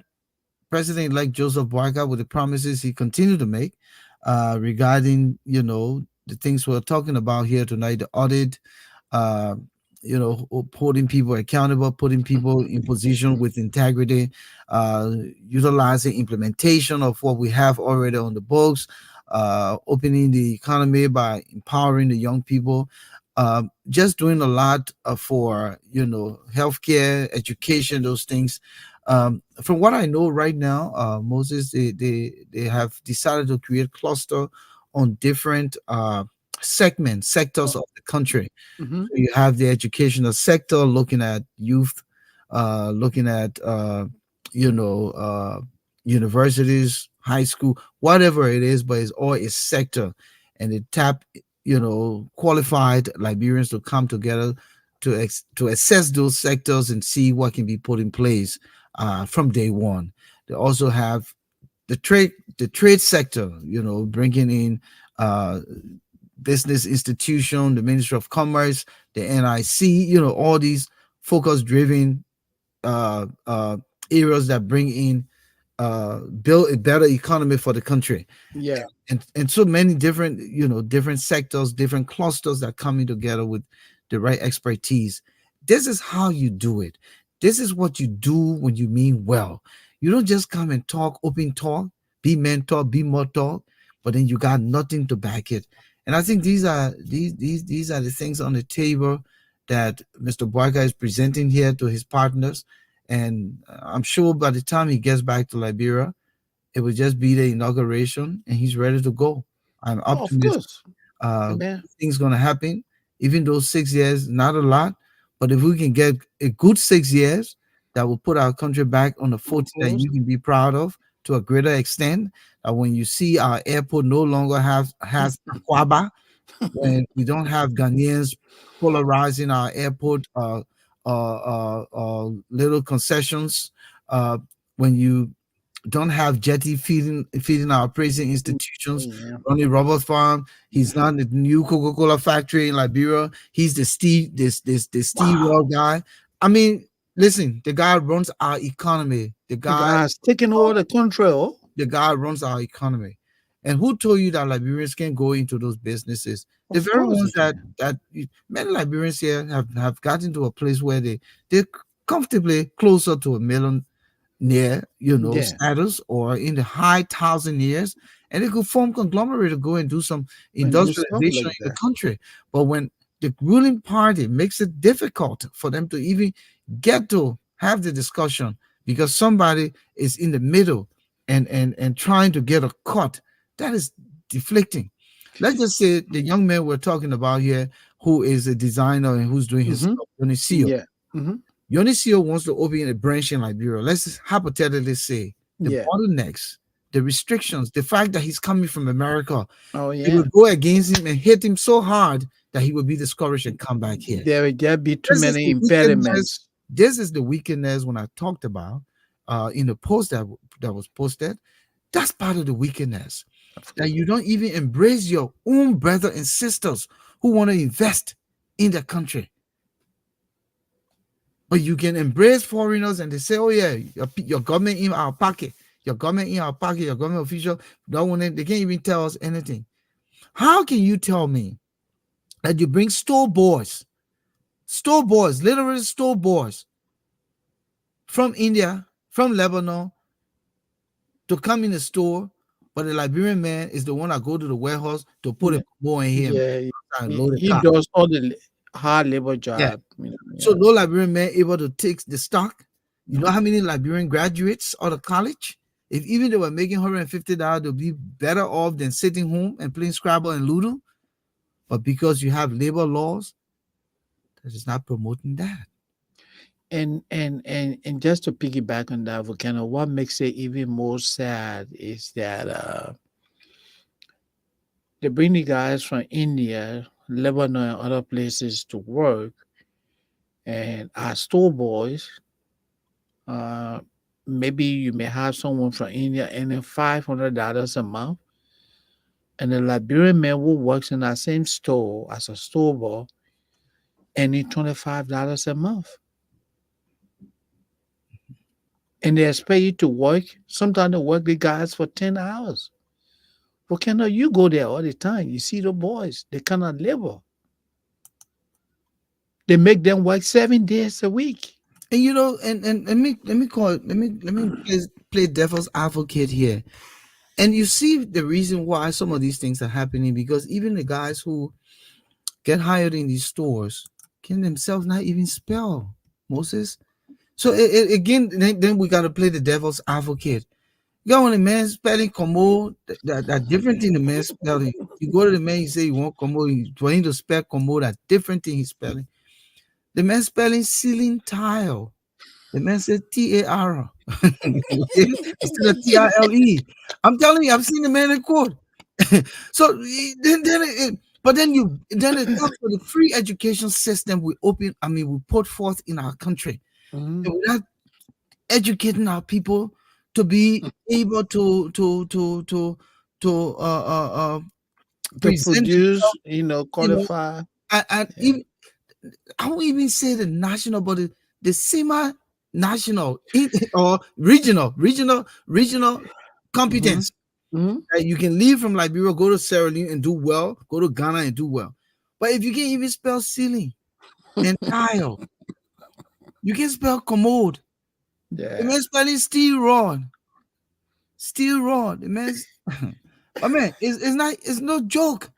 A: President-elect Joseph Boakai, with the promises he continued to make regarding, the things we're talking about here tonight, the audit, uh, holding people accountable, putting people in position with integrity, utilizing implementation of what we have already on the books, opening the economy by empowering the young people, just doing a lot for, healthcare, education, those things. From what I know right now, Moses, they have decided to create cluster on different sectors of the country.
B: Mhm.
A: So you have the educational sector looking at youth, looking at universities, high school, whatever it is, but it's all a sector, and it tap qualified Liberians to come together to assess those sectors and see what can be put in place from day one. They also have the trade sector, bringing in business institution, the Ministry of Commerce, the NIC, all these focus-driven areas that bring in build a better economy for the country.
B: Yeah.
A: And so many different, different sectors, different clusters that coming together with the right expertise. This is how you do it. This is what you do when you mean well. You don't just come and talk, open talk, be mentor, be more talk, but then you got nothing to back it. And I think these are the things on the table that Mr. Boakai is presenting here to his partners. And I'm sure by the time he gets back to Liberia, It will just be the inauguration, and he's ready to go. I'm
B: Oh, of
A: optimistic.
B: course.
A: Uh,
B: Amen.
A: things gonna happen. Even though 6 years, not a lot, but if we can get a good 6 years, that will put our country back on the
B: Of
A: footing that
B: course.
A: you can be proud of to a greater extent. When you see our airport no longer has Aquaba, when we don't have Ghanaians polarizing our airport, little concessions, when you don't have Jetty feeding our praising institutions.
B: Yeah.
A: Ronnie Robert Farm. He's not the new Coca-Cola factory in Liberia. He's the Steve
B: Wow.
A: Raw guy. I mean, listen, the guy runs our economy.
B: The guy has taken over the control.
A: The guy runs our economy. And who told you that Liberians can go into those businesses? The
B: Of
A: very
B: course
A: ones
B: he can.
A: that many Liberians here have gotten to a place where they're comfortably closer to a million near
B: Yeah.
A: status or in the high thousand years, and they could form conglomerate to go and do some
B: And do stuff
A: industrialization
B: like
A: in the
B: that.
A: country. But when the ruling party makes it difficult for them to even get to have the discussion because somebody is in the middle and trying to get a cut, that is deflecting. Let's just say the young man we're talking about here, who is a designer and who's doing his
B: Mm-hmm.
A: stuff,
B: Yeah. Mm-hmm.
A: Yonisio wants to open a branch in Liberia. Let's just hypothetically say the
B: Yeah.
A: bottlenecks, the restrictions, the fact that he's coming from America,
B: Oh,
A: it
B: yeah.
A: will go against him and hit him so hard that he will be discouraged and come back here.
B: There be too
A: This is
B: many
A: the wickedness.
B: impediments.
A: This is the wickedness when I talked about in the post that was posted. That's part of the wickedness that you don't even embrace your own brother and sisters who want to invest in the country. But you can embrace foreigners and they say, oh, yeah, your government in our pocket, your government in our pocket, your government official, they can't even tell us anything. How can you tell me that you bring store boys, literally store boys from India, from Lebanon to come in the store, but the Liberian man is the one that go to the warehouse to put
B: Yeah.
A: a boy in him
B: Yeah.
A: and
B: He,
A: load the
B: he
A: car?
B: does all the hard labor
A: Yeah.
B: job.
A: So
B: Yeah.
A: no Liberian man able to take the stock. You know how many Liberian graduates out of college? If even they were making $150, they'll be better off than sitting home and playing Scrabble and Ludo. But because you have labor laws, that is not promoting that.
B: And just to piggyback on that, Volcano, what makes it even more sad is that they bring the guys from India, Lebanon, and other places to work, and our store boys, uh, maybe you may have someone from India earning $500 a month, and the Liberian man who works in that same store as a store boy earning $25 a month. And they expect you to work. Sometimes they work the guys for 10 hours. Volcano, you go there all the time. You see the boys, they cannot labor. They make them work 7 days a week.
A: And and let me play devil's advocate here. And you see the reason why some of these things are happening because even the guys who get hired in these stores can themselves not even spell, Moses. So again, then we got to play the devil's advocate. You got when the man spelling combo, that different thing the man spelling. You go to the man, you say you want combo, for him to spell combo, that different thing he's spelling. The man spelling ceiling tile. The man said TAR. Okay? Instead of TILE. I'm telling you, I've seen the man in court. So then it talks about the free education system we put forth in our country.
B: Mhm.
A: And without educating our people to be able to
B: To
A: present
B: produce,
A: themselves,
B: qualify.
A: and
B: Yeah.
A: even I won't even say the national, but the semi-national or regional competence.
B: Mhm.
A: That you can leave from Liberia, go to Sierra Leone and do well, go to Ghana and do well. But if you can't even spell ceiling and tile, you can spell commode. The
B: Yeah.
A: man spelling steel rod. Steel rod. The man's but man, it's no joke.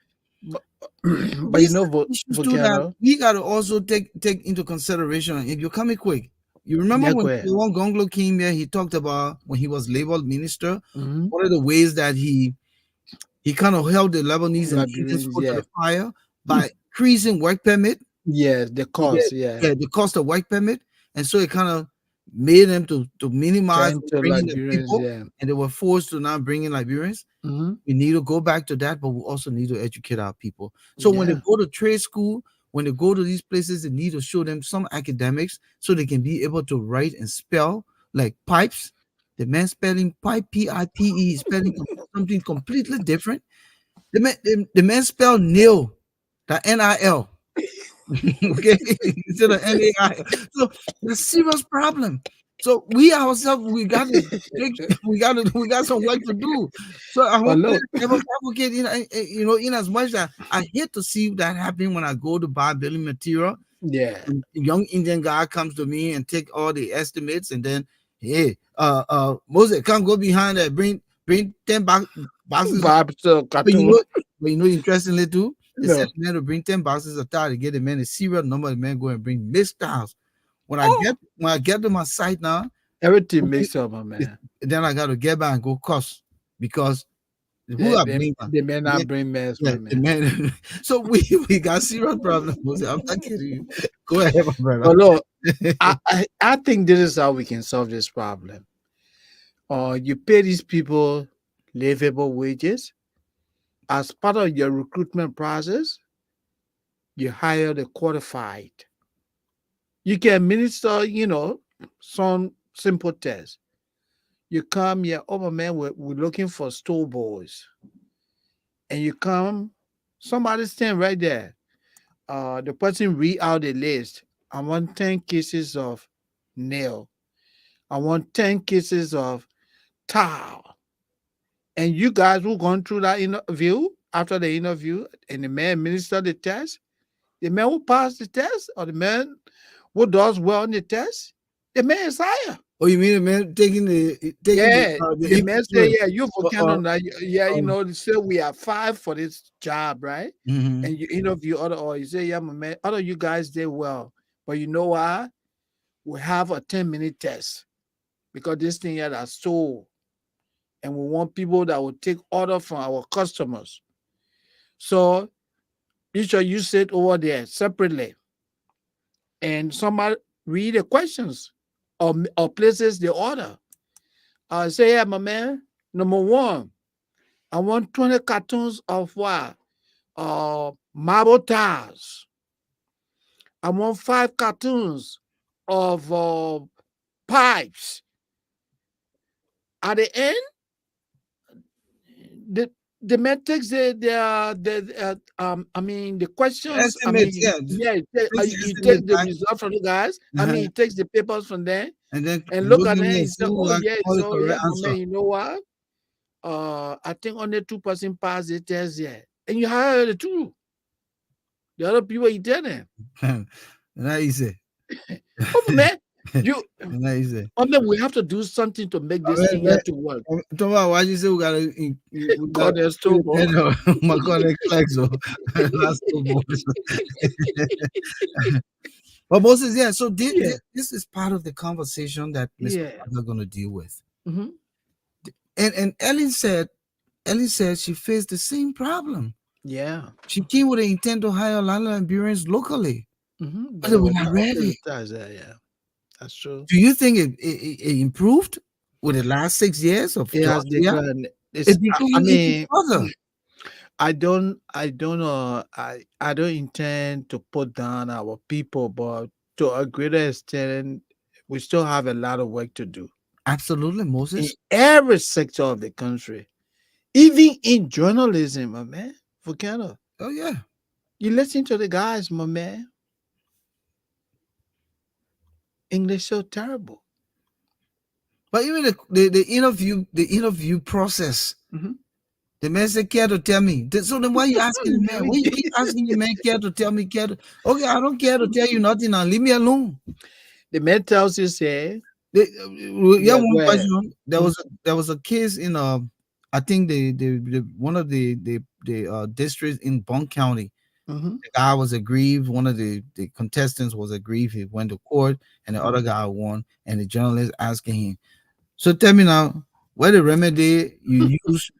B: But, but
A: These are issues too that
B: Volcano,
A: we gotta also take into consideration. If you're coming quick, you remember
B: Yeah,
A: when
B: go ahead.
A: Laurent Gonglo came here, he talked about when he was labor minister,
B: Mm-hmm.
A: one of the ways that he kind of held the Lebanese and Indians
B: Liberians,
A: foot to
B: yeah.
A: the fire by increasing work permit.
B: Yes, the
A: Yeah,
B: cost, yeah.
A: yeah, the cost of work permit, and so it kind of made them to minimize
B: Trying to
A: bringing the
B: Liberians,
A: people,
B: yeah.
A: and they were forced to now bring in Liberians.
B: Mm-hmm.
A: We need to go back to that, but we also need to educate our people. So when they
B: Yeah.
A: go to trade school, when they go to these places, they need to show them some academics so they can be able to write and spell like pipes. The man spelling pipe, Pipe, spelling something completely different. The man spelled nil, the NIL. Okay, instead of NAI. So it's a serious problem. So we ourselves, we got to we got some work to do. So I
B: But
A: hope
B: look,
A: that advocate, in as much that I hate to see that happen when I go to buy building material.
B: yeah.
A: A young Indian guy comes to me and take all the estimates, and then hey, Moses, come go behind that, bring 10 boxes.
B: Bob so
A: But
B: cartoon.
A: interestingly too, they said
B: No.
A: the man to bring 10 boxes of tile to get the man a serial number. The man go and bring mixed tiles.
B: Oh,
A: When I get to my site now,
B: everything makes up, my
A: it's,
B: man.
A: then I got to get back and go cost because who
B: They,
A: I
B: they,
A: blame?
B: they may
A: Yeah,
B: not bring mess,
A: yeah,
B: my
A: the
B: man.
A: man. So we got serious problems. I'm not kidding you. Go ahead, my brother.
B: But look, I think this is how we can solve this problem. You pay these people livable wages. As part of your recruitment process, you hire the qualified. You can administer, some simple tests. You come here, oh my man, we're looking for store boys. And you come, somebody stand right there. The person read out the list. I want 10 cases of nail. I want 10 cases of towel. And you guys who gone through that interview, after the interview, and the man administered the test, the man who passed the test, or the man who does well on the test, the man is hired.
A: Oh, you mean the man taking
B: Yeah, the man say,
A: interview?
B: yeah, you Volcano now. Yeah,
A: um,
B: they say we are five for this job, right?
A: mhm.
B: And you interview other, or you say, yeah, my man, other you guys did well. But you know why? We have a 10-minute test because this thing here is sold. And we want people that will take order from our customers. So each of you sit over there separately and somebody read the questions or places the order. I say, yeah, my man, number one, I want 20 cartons of what? Marble tiles. I want 5 cartons of pipes. At the end, the the man takes the questions. I
A: Estimates,
B: mean,
A: yeah.
B: yeah,
A: Brings the
B: he
A: estimate
B: takes the
A: back,
B: result from the guys. I mean,
A: uh-huh,
B: he takes the papers from there
A: and then
B: and look
A: look
B: at
A: in
B: it
A: there
B: and
A: and
B: he
A: see
B: say,
A: who
B: oh
A: got
B: yeah,
A: all the
B: so yeah,
A: correct
B: my
A: answer.
B: man, you know what? I think only 2% passed the test yet. And you hire the two. The other people you didn't.
A: Not easy.
B: Oh man, you
A: Not easy.
B: I mean, we have to do something to make this thing here to work.
A: Talk about why you say we got
B: God, there's
A: to
B: two more.
A: depend on my connect flex or last two boys. But Moses, yeah. So
B: Yeah,
A: this is part of the conversation that Mr.
B: yeah.
A: Are going to deal with.
B: Mm-hmm.
A: And Ellen said she faced the same problem.
B: Yeah.
A: She came with the intent to hire a lot of Liberians locally,
B: Mm-hmm.
A: but
B: But
A: they
B: it
A: were
B: was
A: not
B: not up to the
A: ready.
B: task there, yeah. That's true.
A: Do you think it improved with the last 6 years of
B: It has
A: Georgia?
B: declined.
A: It
B: I
A: declined even
B: mean,
A: further.
B: I don't intend to put down our people, but to a greater extent, we still have a lot of work to do
A: Absolutely,
B: in
A: Moses.
B: every sector of the country, even in journalism, my man. Volcano,
A: Oh yeah.
B: you listen to the guys, my man. English so terrible.
A: But even the interview process,
B: Mhm.
A: the man said, care to tell me. So then why you asking the man? Why you asking the man care to tell me, care to, okay, I don't care to tell you nothing now. Leave me alone.
B: The man tells you, say,
A: Yeah,
B: yeah, go
A: one
B: ahead.
A: question. There was a case in I think the one of the districts in Bond County.
B: Mm-hmm.
A: The guy was aggrieved. One of the contestants was aggrieved. He went to court, and the other guy won. And the journalist asking him, "So tell me now, what the remedy you use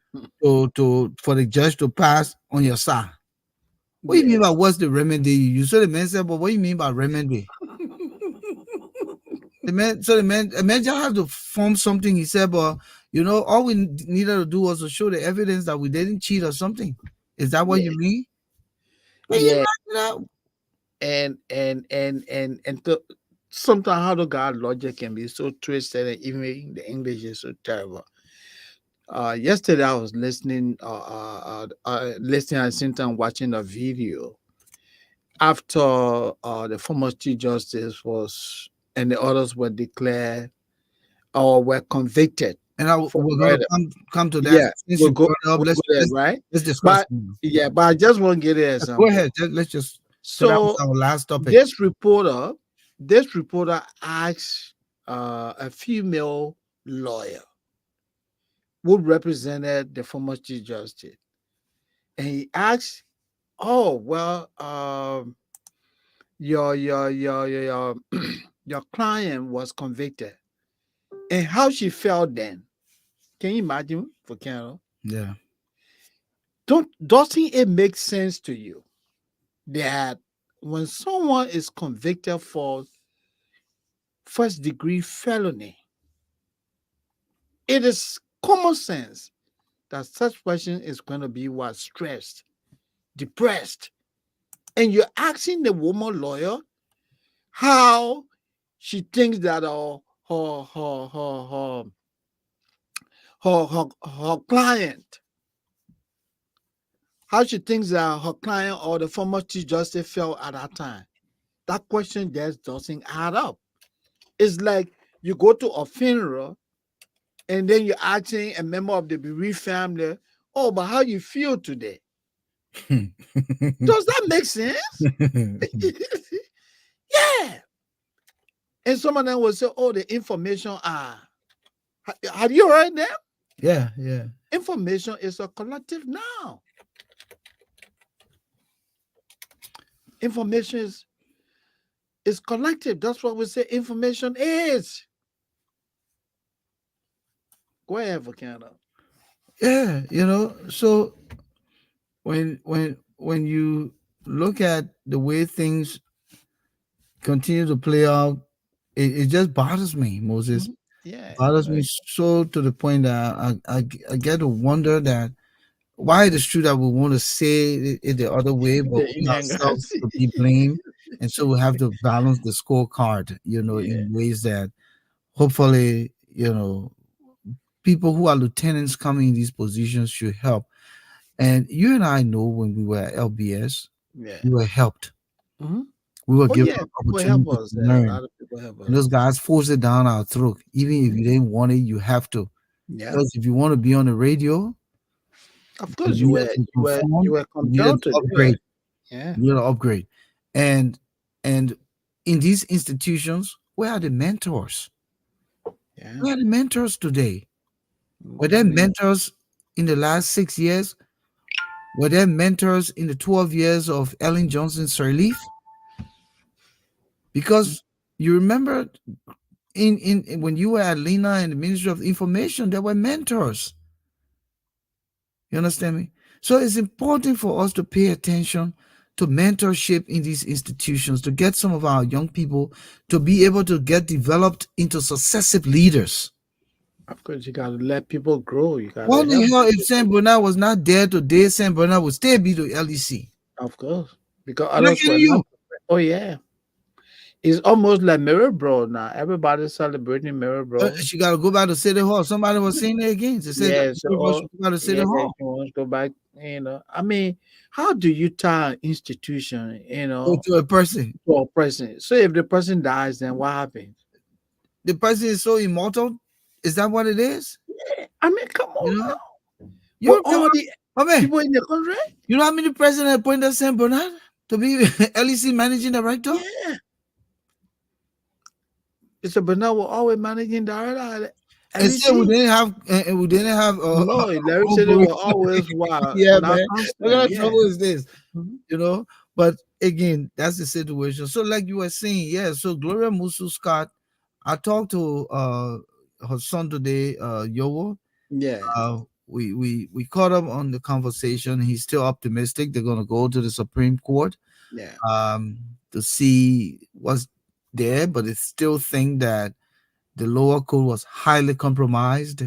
A: to for the judge to pass on your side? What do you mean
B: Yeah.
A: by what's the remedy you use?" So the man said, "But what do you mean by remedy?" The man just had to form something. He said, "But all we needed to do was to show the evidence that we didn't cheat or something. Is that what
B: Yeah.
A: you mean?" Can you
B: Yeah.
A: imagine that?
B: And sometimes how the God logic can be so twisted, and even the English is so terrible. Yesterday I was listening at the same time watching a video after the former Chief Justice was and the others were declared or were convicted
A: And
B: for
A: we're going to
B: murder.
A: come to that.
B: Yeah,
A: Since you brought it up,
B: we'll
A: let's
B: go there,
A: let's
B: right?
A: let's discuss
B: But
A: it now.
B: yeah, but I just want to give an
A: Go
B: example.
A: ahead. Let's just. So that was
B: So
A: our last topic.
B: this reporter asked a female lawyer who represented the former Chief Justice, and he asked, "Oh well, your your client was convicted, and how she felt then? Can you imagine, Volcano?
A: Yeah.
B: Doesn't it make sense to you that when someone is convicted for first degree felony, it is common sense that such person is going to be what stressed, depressed, and you're asking the woman lawyer how she thinks that her client, how she thinks that her client or the former Chief Justice felt at that time. That question just doesn't add up. It's like you go to a funeral and then you're asking a member of the bereaved family, "Oh, but how you feel today?" Does that make sense? Yeah. And some of them will say, "Oh, the information are." Have you heard them?
A: Yeah. Yeah.
B: Information is a collective now. Information is collective. That's what we say information is. Go ahead, Volcano.
A: Yeah. So when you look at the way things continue to play out, it just bothers me, Moses.
B: Mhm. Yeah.
A: Bothers me so to the point that I get to wonder that why it is true that we want to say it the other way, but
B: The
A: we ourselves
B: Inyangas.
A: to be blamed, and so we have to balance the scorecard,
B: Yeah.
A: in ways that hopefully, people who are lieutenants coming in these positions should help. And you and I know when we were at LBS,
B: Yeah.
A: we were helped.
B: Mhm.
A: We were
B: Oh,
A: given
B: yeah.
A: an
B: People help
A: opportunity to
B: us. A
A: learn.
B: lot of people help
A: And
B: us.
A: those guys force it down our throat. Even if you didn't want it, you have to.
B: Yeah.
A: Because if you want to be on the radio,
B: Of
A: you
B: course, you
A: needed
B: were
A: to
B: you were
A: conform,
B: you were
A: you needed
B: compelled
A: to
B: to do it.
A: upgrade.
B: Yeah.
A: You needed to upgrade. And and in these institutions, where are the mentors?
B: Yeah.
A: Where are the mentors today? Were there
B: Mm,
A: mentors in the last 6 years? Were there mentors in the 12 years of Ellen Johnson Sirleaf? Because you remember in when you were at Lena and the Ministry of Information, there were mentors. You understand me? So it's important for us to pay attention to mentorship in these institutions to get some of our young people to be able to get developed into successive leaders.
B: Of course, you gotta let people grow. You
A: Why
B: gotta
A: the
B: help
A: hell
B: them.
A: if Saint Bernard was not there today, Saint Bernard would still be the LEC?
B: Of course, because
A: I'm not
B: others were
A: kidding
B: not.
A: you.
B: Oh yeah, it's almost like Mirror Bro now. Everybody's celebrating Mirror Bro.
A: She got to go back to City Hall. Somebody was saying it again. They said that
B: Yeah. So
A: everybody should go back to City
B: yeah,
A: Hall.
B: she wants to go back. I mean, how do you tie an institution?
A: To a person.
B: To a person. So if the person dies, then what happens?
A: The person is so immortal. Is that what it is?
B: I mean, come
A: You
B: on
A: know?
B: now.
A: You
B: With
A: remember?
B: all the
A: I mean,
B: people in the country.
A: you know how many presidents appointed Saint Bernard to be LEC managing director?
B: Yeah. Mr. Bernard will always managing director.
A: And
B: Every
A: still,
B: day.
A: we didn't have
B: No, electricity
A: roadwork.
B: will always wow,
A: Yeah,
B: not
A: man. What
B: constant.
A: kind of
B: Yeah.
A: trouble is this?
B: Mhm.
A: You know. But again, that's the situation. So, like you were saying, yeah. So Gloria Musu Scott, I talked to her son today, Yowo.
B: Yeah.
A: We caught up on the conversation. He's still optimistic. They're going to go to the Supreme Court
B: Yeah.
A: to see what's there, but it still think that the lower court was highly compromised.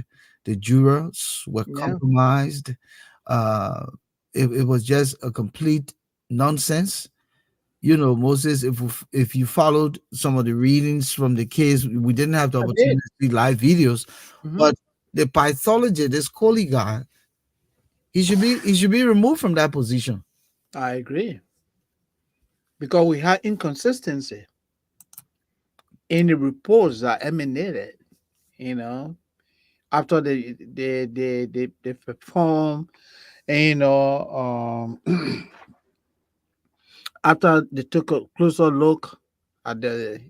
A: The jurors were
B: Yeah.
A: compromised. Uh, it was just a complete nonsense. You know, Moses, if you followed some of the readings from the case, we didn't have the
B: I
A: opportunity
B: did.
A: to see live videos,
B: Mhm.
A: but the pathologist, this Coley guy, he should be removed from that position.
B: I agree. Because we had inconsistency in the reports that emanated, you know, after they perform, and, after they took a closer look at the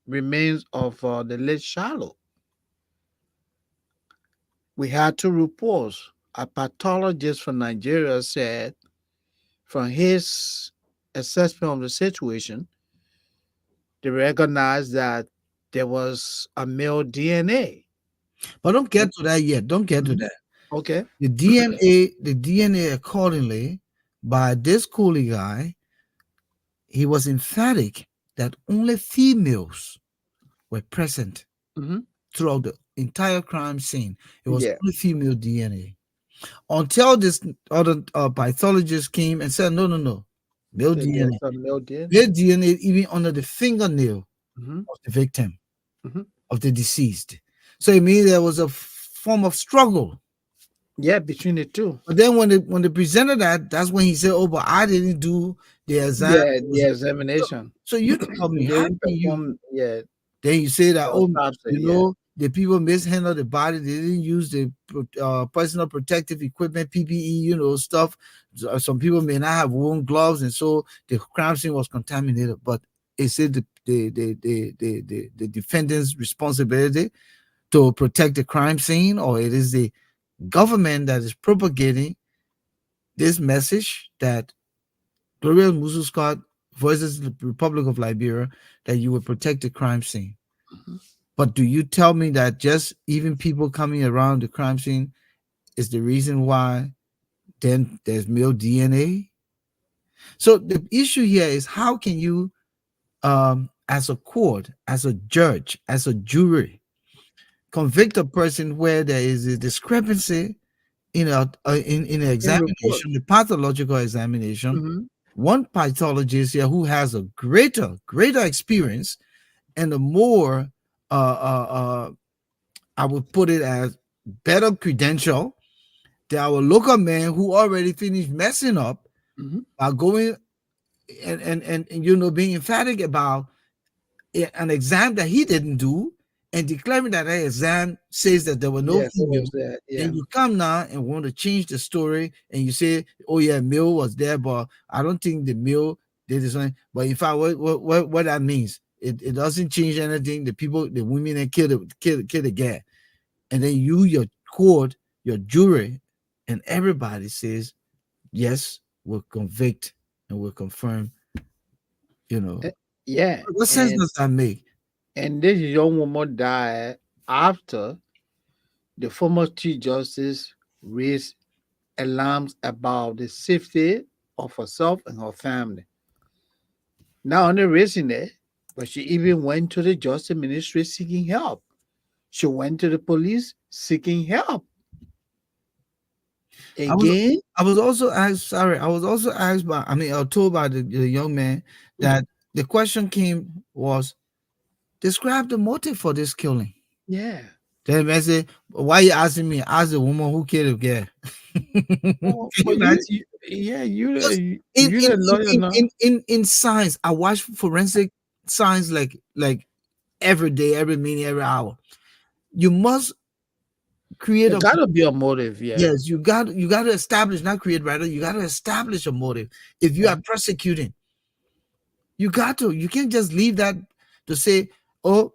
B: remains of the late Charlotte. We had two reports. A pathologist from Nigeria said, from his assessment of the situation, they recognized that there was a male DNA.
A: But don't get to that yet. Don't get to
B: Mhm.
A: that.
B: Okay.
A: The DNA accordingly by this Coley guy, he was emphatic that only females were present
B: Hmm.
A: throughout the entire crime scene. It was
B: Yeah.
A: only female DNA. Until this other pathologist came and said, no, no, no, male
B: Said there's
A: DNA.
B: a male
A: Male
B: DNA.
A: DNA even under the fingernail
B: Hmm.
A: of the victim,
B: Hmm.
A: of the deceased. So it means there was a form of struggle.
B: Yeah, between the two.
A: But then when they presented that, that's when he said, "Oh, but I didn't do the exam."
B: Yeah,
A: It
B: the
A: was so,
B: examination.
A: so you tell me,
B: They
A: how
B: didn't
A: can you
B: perform. Yeah,
A: then you say that,
B: the
A: oh,
B: autopsy. Yeah.
A: the people mishandled the body, they didn't use the personal protective equipment, PPE, stuff. Some people may not have worn gloves, and so the crime scene was contaminated. But is it the defendant's responsibility to protect the crime scene, or it is the government that is propagating this message that Gloria Musu Scott voices the Republic of Liberia that you will protect the crime scene?
B: Mhm.
A: But do you tell me that just even people coming around the crime scene is the reason why then there's male DNA? So the issue here is, how can you, as a court, as a judge, as a jury, convict a person where there is a discrepancy in the
B: In report.
A: examination, the pathological examination?
B: Hmm.
A: One pathologist here who has a greater experience and a more I would put it as better credential than our local man who already finished messing up
B: Hmm.
A: by going and being emphatic about an exam that he didn't do and declaring that that exam says that there were no
B: Yes, it
A: female.
B: was that.
A: Then
B: Yeah.
A: you come now and want to change the story and you say, oh yeah, male was there, but I don't think the male did this one. But in fact, what that means, it doesn't change anything. The women that kill the guy. And then your court, your jury, and everybody says, yes, we'll convict and we'll confirm, you know.
B: Eh, Yeah,
A: What sense does that make?
B: this young woman died after the former Chief Justice raised alarms about the safety of herself and her family. Not only raising it, but she even went to the Justice Ministry seeking help. She went to the police seeking help.
A: I was
B: Again,
A: I was also asked, sorry, I was also asked by, told by the young man that the question came was, describe the motive for this killing.
B: yeah.
A: Then the man said, why you asking me? Ask the woman who killed the guy. Can
B: Oh,
A: you
B: but
A: imagine?
B: yeah, you
A: Because
B: you the lawyer now.
A: in science, I watch forensic science like every day, every minute, every hour. You must create
B: There
A: a
B: gotta be a motive, yeah.
A: yes, you got to establish, not create, rather, you got to establish a motive. If you are
B: Mhm.
A: prosecuting, you can't just leave that to say, oh,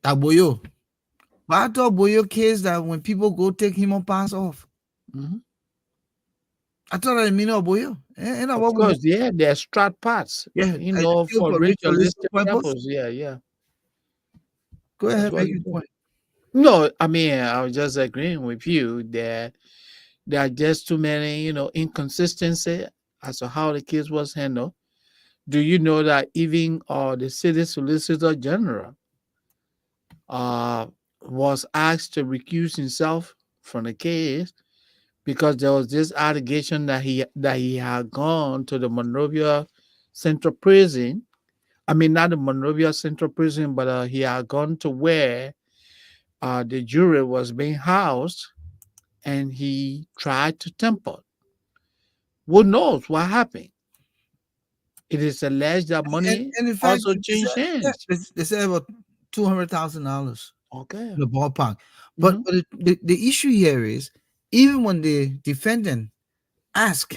A: aboyo, But I thought Boyo case that when people go take him on pass off.
B: Mhm.
A: I thought I mean Boyo. And
B: Of
A: what we
B: course, yeah, they extract parts,
A: yeah, kill
B: for
A: for ritualistic
B: ritualistic
A: purpose.
B: purpose. Yeah.
A: Go
B: That's
A: ahead,
B: what
A: make
B: they
A: your
B: do.
A: point.
B: No, I mean, I was just agreeing with you that there are just too many, inconsistency as to how the case was handled. Do you know that even the city solicitor general uh, was asked to recuse himself from the case because there was this allegation that he had gone to the Monrovia Central Prison. I mean, not the Monrovia Central Prison, but he had gone to where the jury was being housed, and he tried to tamper. Who knows what happened? It is alleged that money
A: And in fact,
B: also changed hands.
A: they said about $200,000,
B: Okay.
A: the ballpark. But
B: Mhm.
A: the issue here is even when the defendant ask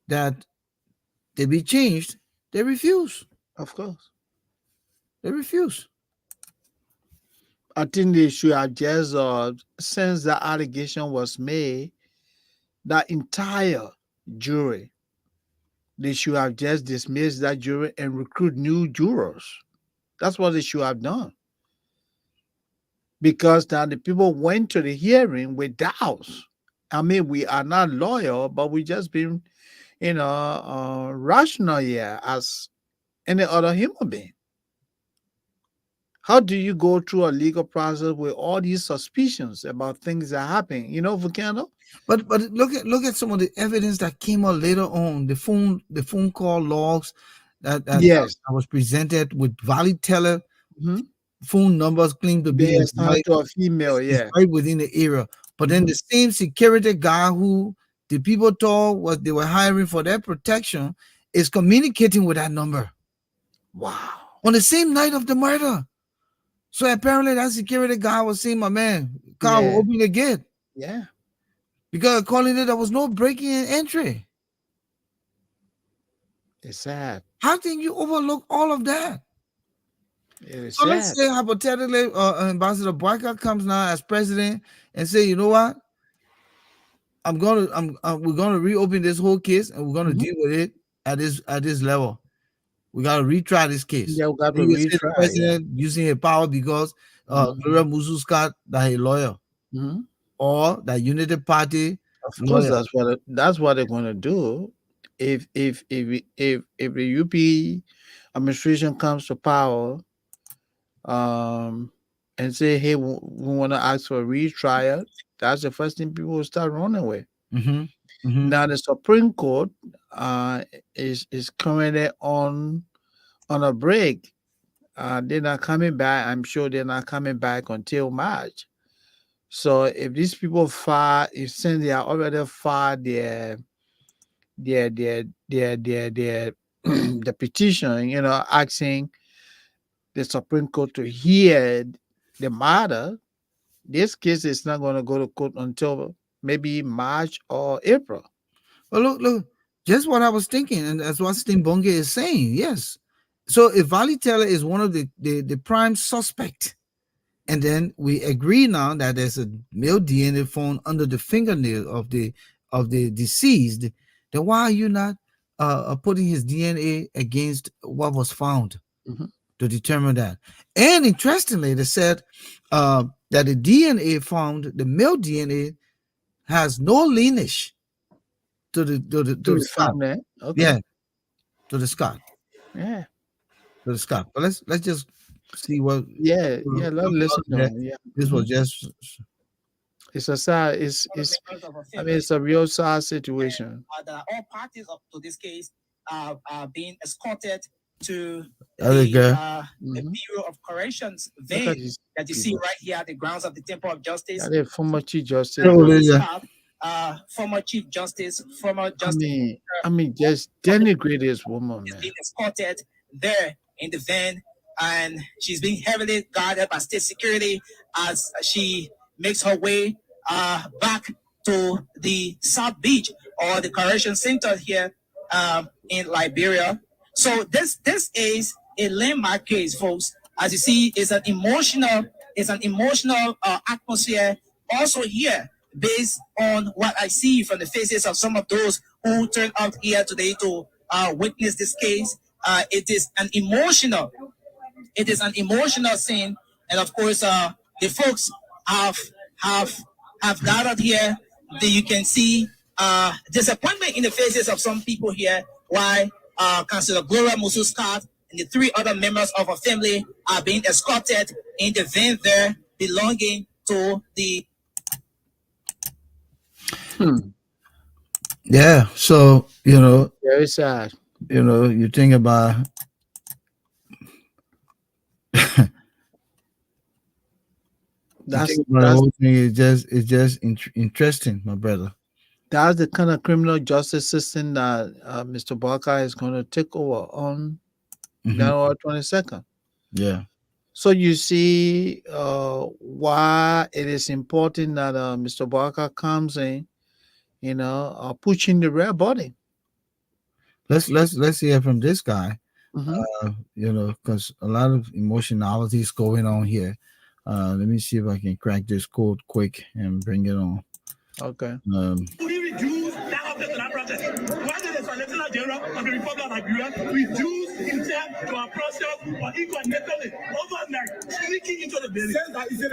A: that they be changed, they refuse.
B: Of course.
A: They refuse.
B: I think they should have just, since the allegation was made, that entire jury, they should have just dismissed that jury and recruit new jurors. That's what they should have done. Because now the people went to the hearing with doubts. I mean, we are not loyal, but we just been, rational here as any other human being. How do you go through a legal process with all these suspicions about things that happen? Volcano?
A: But look at some of the evidence that came out later on. The phone call logs
B: Yes.
A: that was presented with valid teller
B: Mhm.
A: phone numbers claimed to be
B: They
A: his wife.
B: assigned to a female,
A: Is
B: yeah.
A: right within the area. But then the same security guy who the people thought was they were hiring for their protection is communicating with that number
B: Wow.
A: on the same night of the murder. So apparently that security guy was saying, my man, Carl will
B: Yeah.
A: open the gate.
B: Yeah.
A: Because according to there was no breaking and entry.
B: It's sad.
A: How can you overlook all of that?
B: It is
A: So let's
B: sad.
A: say hypothetically Ambassador Boakai comes now as president and say, you know what? we're gonna reopen this whole case and we're gonna
B: Mhm.
A: deal with it at this level. We gotta retry this case.
B: Yeah, we got to
A: Then you say the
B: retry. Yeah.
A: president using his power because
B: Mhm.
A: Gloria Musu Scott that a lawyer
B: Mhm.
A: or that United Party
B: Of course,
A: lawyer.
B: that's what they're going to do. If the UP administration comes to power, and say, hey, we want to ask for a retrial, that's the first thing people will start running with.
A: Mm-hmm. Mm-hmm.
B: Now the Supreme Court is currently on a break. They're not coming back. I'm sure they're not coming back until March. So if these people file, since they are already filed their the petition, asking the Supreme Court to hear the matter, this case is not going to go to court until maybe March or April.
A: Well, look, just what I was thinking, and that's what Stimbonge is saying. Yes. So if Valley Taylor is one of the prime suspect, and then we agree now that there's a male DNA found under the fingernail of the deceased, then why are you not putting his DNA against what was found to determine that? And interestingly, they said that the DNA found, the male DNA, has no lineage to the Scott.
B: family. Okay.
A: Yeah, to the Scott.
B: Yeah.
A: To the Scott. But let's just see what.
B: Yeah. Let's listen to him. Yeah.
A: This was just.
B: It's a sad. It's a real sad situation.
F: All parties up to this case are being escorted to
A: Other girl.
F: the Bureau of Corrections vein that you see right here at the grounds of the Temple of Justice.
B: The former Chief Justice.
F: Former Chief Justice, former Justice.
B: I mean, just denigrate this woman, man.
F: Being escorted there in the van, and she's being heavily guarded by state security as she makes her way back to the South Beach or the Correction Center here in Liberia. So this is a landmark case, folks. As you see, it's an emotional It's an emotional atmosphere also here, based on what I see from the faces of some of those who turned out here today to witness this case. It is an emotional scene, and of course, the folks have have have gathered here. You can see disappointment in the faces of some people here. Why Councillor Gloria Musu Scott and the three other members of her family are being escorted in the van there belonging to the.
A: Yeah. So,
B: Very sad.
A: You think about
B: That's
A: the whole thing is just interesting, my brother.
B: that's the kind of criminal justice system that Mr. Boakai is going to take over on January 22nd.
A: Yeah.
B: So you see why it is important that Mr. Boakai comes in, pushing the red button.
A: Let's hear from this guy.
B: Mhm.
A: Because a lot of emotionality is going on here. Let me see if I can crack this code quick and bring it on.
B: Okay.
F: We reduce that office to that process. Why did the Solicitor General of the Republic of Liberia reduce himself to a process or equally overnight, sneaking into the building?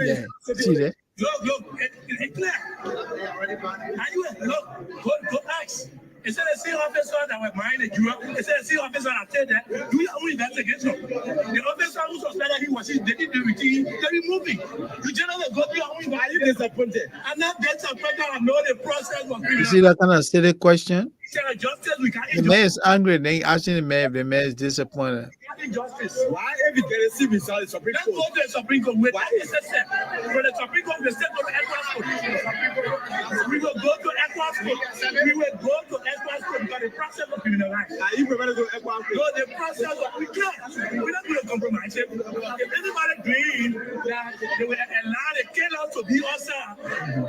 B: Yeah. See that?
F: Look, it's clear. And you look, go ask. Instead of seeing officers that were behind the jury, instead of seeing officers that said that, do your own investigation. The officer who suspected he was they did the routine, they remove him. You generally go through your own investigation. Are you disappointed? I'm not disappointed. I know the process was criminal.
B: You see that kind of silly question?
F: Justice, we can
B: The man is angry. They asking the man if the man is disappointed.
F: Justice. Why every day we saw the Supreme Court? Let's go to the Supreme Court. Why is it set? For the Supreme Court, we set to the Equas Court. We will go to Equas Court. We will go to Equas Court because the process of criminalized. Are you prepared to go to Equas Court? No, the process of we can't. We're not going to compromise it. If anybody agreed that they will allow the killer to be also,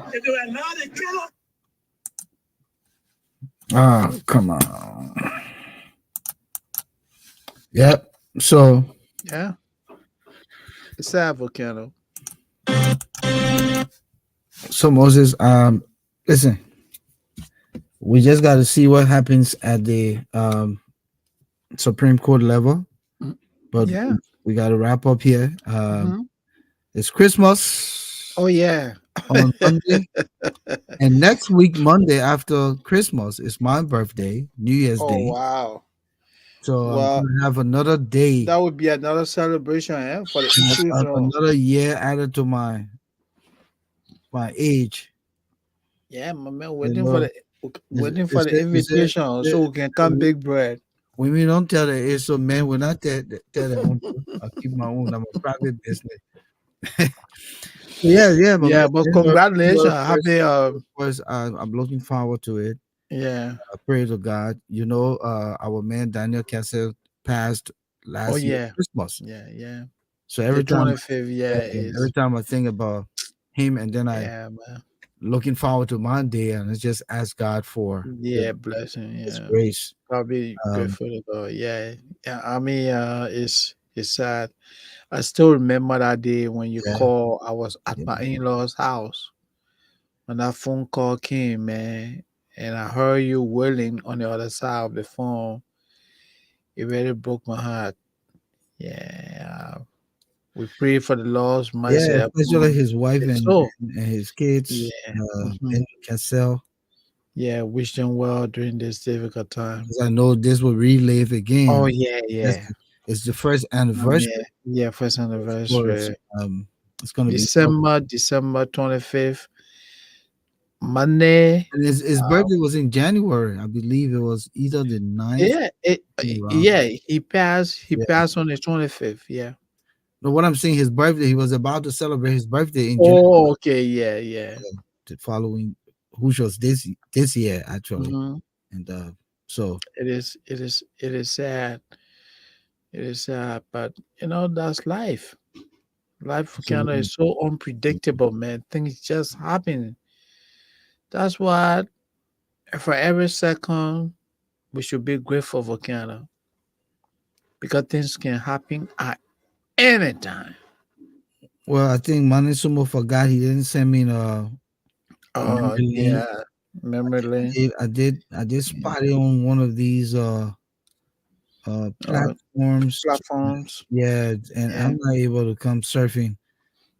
F: if they will allow the killer.
A: Ah, come on. Yep. So
B: Yeah. It's sad, Volcano.
A: So Moses, listen, we just got to see what happens at the Supreme Court level, but
B: Yeah.
A: we got to wrap up here. It's Christmas.
B: Oh yeah.
A: On Monday, and next week, Monday after Christmas, is my birthday, New Year's Day.
B: Wow.
A: So I'm gonna have another day.
B: That would be another celebration, for the issues.
A: Another year added to my age.
B: Yeah, my man, waiting for the invitation so we can come big bread.
A: When we don't tell the age, so man, we're not tell them. I'll keep my own. I'm a private business. Yeah,
B: but congratulations. Happy.
A: I'm looking forward to it.
B: Yeah.
A: I pray to God. Our man Daniel Kessel passed last year Christmas.
B: Yeah.
A: So every time,
B: 25th,
A: every time I think about him, and then man. Looking forward to Monday, and just ask God for
B: blessing,
A: His grace.
B: Probably grateful to God. Yeah. I mean, it's sad. I still remember that day when you called. I was at my in-laws' house when that phone call came, man, and I heard you wailing on the other side of the phone. It really broke my heart. Yeah. We pray for the Lord's mercy.
A: Yeah, especially his wife and his kids.
B: Yeah.
A: Cassell.
B: Yeah, wish them well during this difficult time.
A: Because I know this will relive again.
B: Oh yeah.
A: It's the first anniversary.
B: Yeah, first anniversary.
A: It's gonna
B: be December 25th, Monday.
A: And his birthday was in January. I believe it was either the 9th.
B: Yeah, he passed on the 25th. Yeah.
A: No, what I'm saying, his birthday, he was about to celebrate his birthday in
B: January. Oh, okay, yeah.
A: The following, which was this year actually, and so
B: it is sad. It is sad, but that's life. Life for Canada is so unpredictable, man. Things just happen. That's why, for every second, we should be grateful for Canada, because things can happen at any time.
A: Well, I think Mane Sumo forgot he didn't send me the memory link.
B: Yeah, memory lane.
A: I did spot it on one of these
B: Uh,
A: platforms.
B: Platforms.
A: Yeah, and
B: Yeah.
A: I'm not able to come surfing.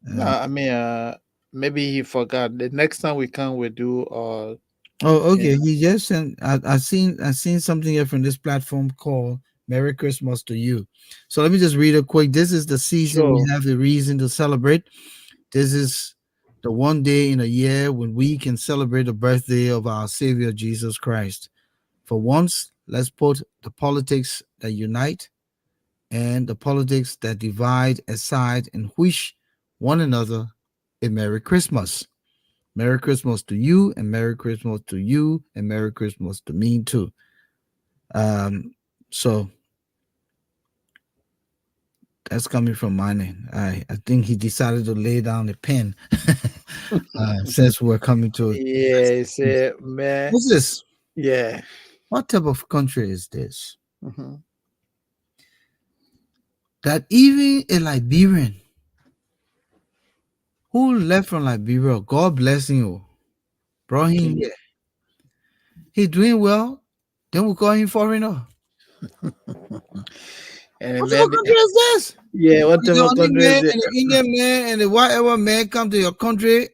B: No,
A: Uh,
B: I mean, maybe he forgot. The next time we come, we do.
A: oh,
B: Yeah.
A: okay. He just sent. I seen something here from this platform called "Merry Christmas to You." So let me just read it quick. This is the season we
B: Sure.
A: have the reason to celebrate. This is the one day in a year when we can celebrate the birthday of our Savior Jesus Christ. For once, let's put the politics that unite and the politics that divide aside and wish one another a Merry Christmas. Merry Christmas to you, and Merry Christmas to you, and Merry Christmas to me too. So that's coming from mine. I think he decided to lay down the pen since we're coming to.
B: Yeah, he said, man.
A: What's this?
B: Yeah.
A: What type of country is this?
B: Hmm.
A: That even a Liberian who left from Liberia, God bless him, brought him here. He doing well. Then we call him foreigner.
B: And
A: What type of
B: maybe,
A: country is this?
B: yeah, what
A: The
B: type of
A: only
B: country
A: man
B: is it?
A: and the Indian man and the whatever man come to your country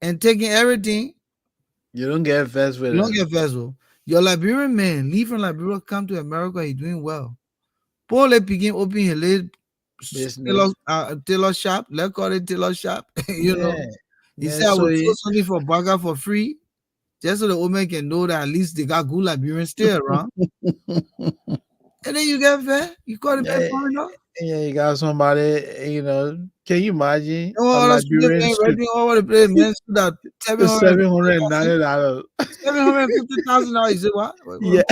A: and taking everything.
B: You don't get first with
A: You don't
B: it.
A: get vessel. Your Liberian man leave from Liberia, come to America, he doing well. Paul let begin open his little
B: Business.
A: tailor shop. Let's call it tailor shop. You know,
B: Yeah.
A: he
B: Man,
A: said I
B: so
A: will throw something for burger for free. Just so the woman can know that at least they got good Liberians still around. And then you get fair, you call the man
B: yeah,
A: foreigner.
B: yeah, you got somebody, can you imagine
A: And
B: a
A: all other student
B: Liberian
A: man
B: student?
A: renting all over the place, man, stood at
B: $790.
A: $750,000. You say what?
B: Yeah.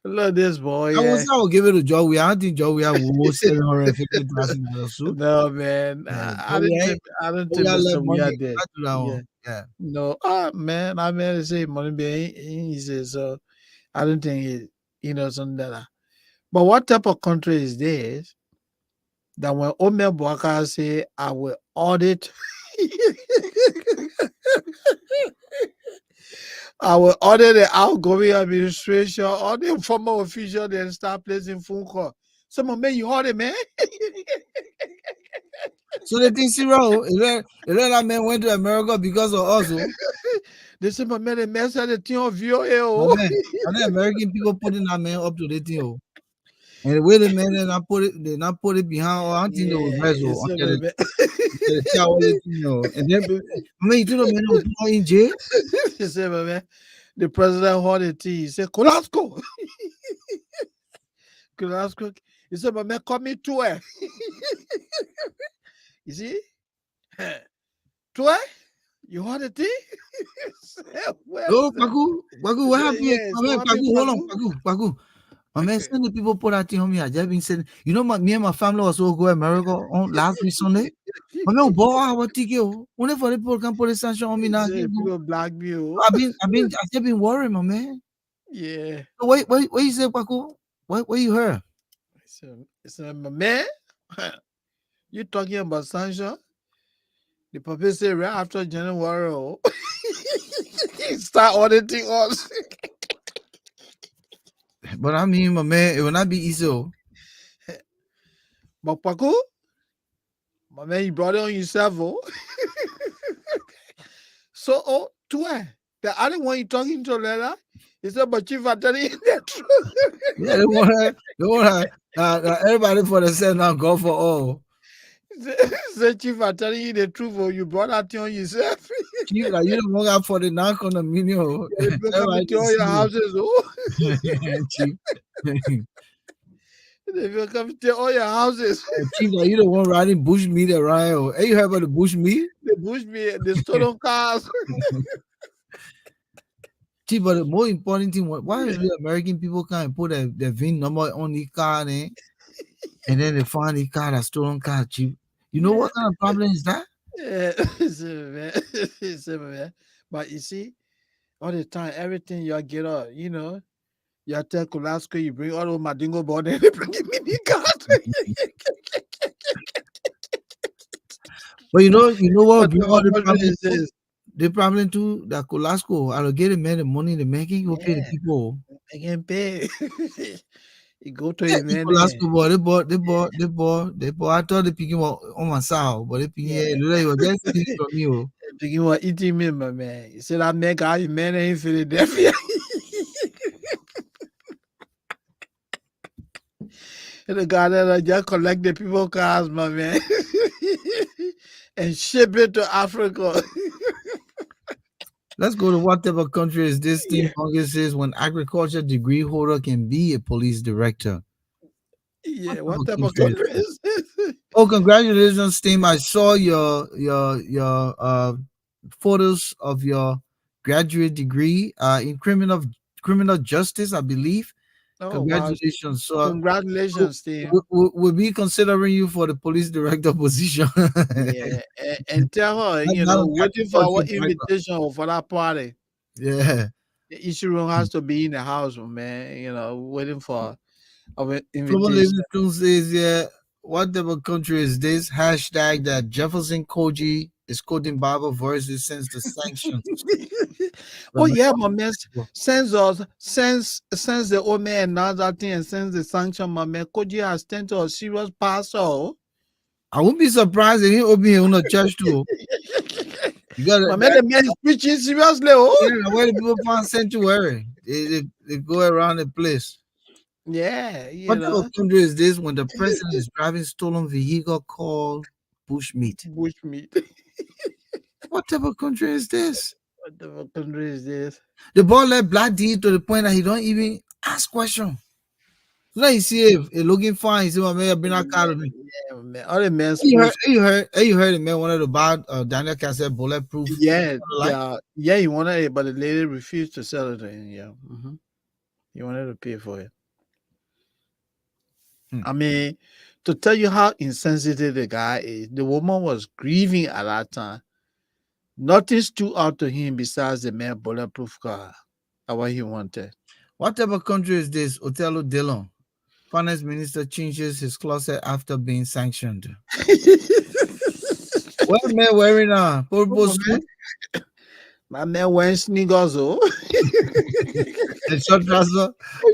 B: Look, this boy,
A: I
B: yeah.
A: was I will give it to Joey. I don't think Joey will $750,000 suit.
B: No, man.
A: Yeah,
B: I
A: Joey
B: didn't
A: ain't
B: think
A: let
B: Mr.
A: money.
B: Weir did.
A: I do that
B: Yeah.
A: one. Yeah.
B: No, man, I mean to say money be he says so I don't think something like that. But what type of country is this that when Omer Boakai say I will audit I will order the outgoing administration or the former official then start placing phone call. Some of man, you heard it, man.
A: So they think zero. If that man went to America because of us, oh,
B: They say, my man, the man said the thing of you,
A: my
B: oh.
A: man. And the American people putting that man up to the thing, oh. And the way the man they not put it behind or until the
B: Yeah,
A: reverse
B: it's
A: until
B: my
A: the
B: man.
A: tell the thing, oh. And then I mean you know the man will put in jail.
B: He said, my man, the president heard the thing. He said, Kolasco. Kolasco. He said, my man, come me to her. You see? To her? You heard the thing?
A: Oh, Pagu, what happened?
B: Yes,
A: My man,
B: what happened,
A: Pagu, hold on,
B: Pagu?
A: Pagu. My man, send the people put that thing on me. I just been saying, you know, me and my family was all go America on last week Sunday. My man, bought our ticket. Only for the people can put a sanction on me
B: He
A: now.
B: said, people black me. Oh.
A: I just been worried, my man.
B: Yeah.
A: So what you say, Paku? What you heard?
B: So, my man, you talking about sanction? The papa say right after January, oh, he start auditing us.
A: But I mean, my man, it will not be easy. Oh.
B: But Paco, my man, you brought it on yourself, oh. So, to her, the other one you talking to, Lela, he said, but chief, I'm telling you the truth.
A: Yeah, they want everybody for themselves now go for all.
B: Say, chief, I'm telling you the truth, oh, you brought that thing on yourself.
A: Chief, like you don't want for the non-condominium.
B: Yeah, people come
A: Everybody
B: into all
A: see
B: your
A: you.
B: houses, oh.
A: Chief.
B: They will come to all your houses.
A: Chief, like you don't want riding bush meat around. Oh. Hey, you heard about the bush meat?
B: They push me, they stolen cars.
A: Chief, but the more important thing, why is the American people can't put their VIN number on the car and then they find the car that stolen car, Chief? You know what kind of problem is that?
B: Yeah, man. But you see, all the time, everything you get up, you tell Kulasco, you bring all of my dingo board and they bring me the card.
A: But you know what would
B: What
A: bring
B: type
A: all
B: of
A: the
B: country
A: problem
B: is
A: to?
B: this?
A: The problem too that Colasco allocated man the money they making go pay the
B: Yeah,
A: people.
B: I can pay. You go to
A: Yeah,
B: a man.
A: Colasco boy, they bought. I thought they picking on my sow, but they picking
B: Yeah.
A: yeah, they were just stealing from you.
B: Thinking what eating me, my man. You said I make all you man in Philadelphia. And the guy that I just collect the people cars, my man. And ship it to Africa.
A: Let's go to what type of country is this thing? Congress says when agriculture degree holder can be a police director.
B: Yeah,
A: What type
B: what
A: of
B: type of
A: country is
B: country
A: this?
B: is this?
A: Oh, congratulations, team! I saw your photos of your graduate degree in criminal justice, I believe.
B: Oh, wow.
A: Congratulations! So,
B: Congratulations, Steve.
A: we'll be considering you for the police director position.
B: Yeah. And tell her,
A: Not an
B: waiting for our
A: agriculture director.
B: invitation for that party.
A: Yeah.
B: The issue room has to be in the house, man. Waiting for our
A: Global
B: invitation.
A: Living says, yeah, what type of country is this? Hashtag that Jefferson Koji is quoting Bible verses since the sanctions.
B: Oh
A: from
B: yeah, my man.
A: Mexico.
B: Since the old man announced that thing and since the sanction, my man, Koji has turned to a serious pastor.
A: I wouldn't be surprised if he open his own church too. You got
B: My
A: to,
B: man, the man is preaching seriously. Oh,
A: yeah, where the people find sanctuary. They go around the place.
B: yeah,
A: What type of country is this when the president is driving stolen vehicle called bushmeat?
B: bushmeat.
A: What type of country is this?
B: What the country is this?
A: The boy let Black D to the point that he don't even ask question. So now you see if looking fine, you see what man been out of me.
B: Yeah, man. All the men
A: You heard,
B: supposed.
A: you heard the man wanted to buy Daniel Cassette bulletproof.
B: Yeah,
A: Like,
B: yeah. He wanted it, but the lady refused to sell it to him. Yeah, he wanted to pay for it. I mean, to tell you how insensitive the guy is, the woman was grieving at that time. Nothing stood out to him besides the man bulletproof car. That's what he wanted.
A: what type of country is this? Otello Dillon, finance minister, changes his closet after being sanctioned. What man wearing a purple suit
B: My man wearing sneakers, oh.
A: and short trouser?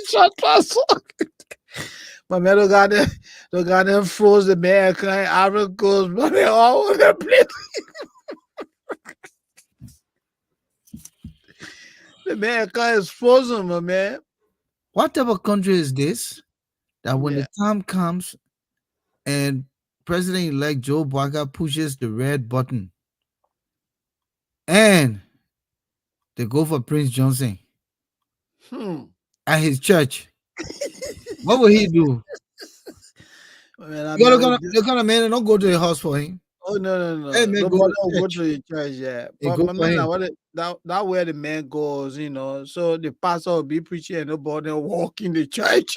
B: Short trouser. My man, the guy that froze the man, crying Ivory Coast, my man, all over the place. The man car is frozen, my man.
A: What type of country is this that when
B: Yeah.
A: the time comes and President-elect Joe Boakai pushes the red button and they go for Prince Johnson at his church, what will he do?
B: Man, I
A: You're
B: mean,
A: the kind of man that don't go to the house for him.
B: oh no.
A: Hey man,
B: Nobody
A: go
B: will go
A: to
B: to the church, yeah.
A: Hey,
B: But
A: go
B: my
A: for
B: man,
A: him.
B: that where the man goes, so the pastor will be preaching and nobody will walk in the church.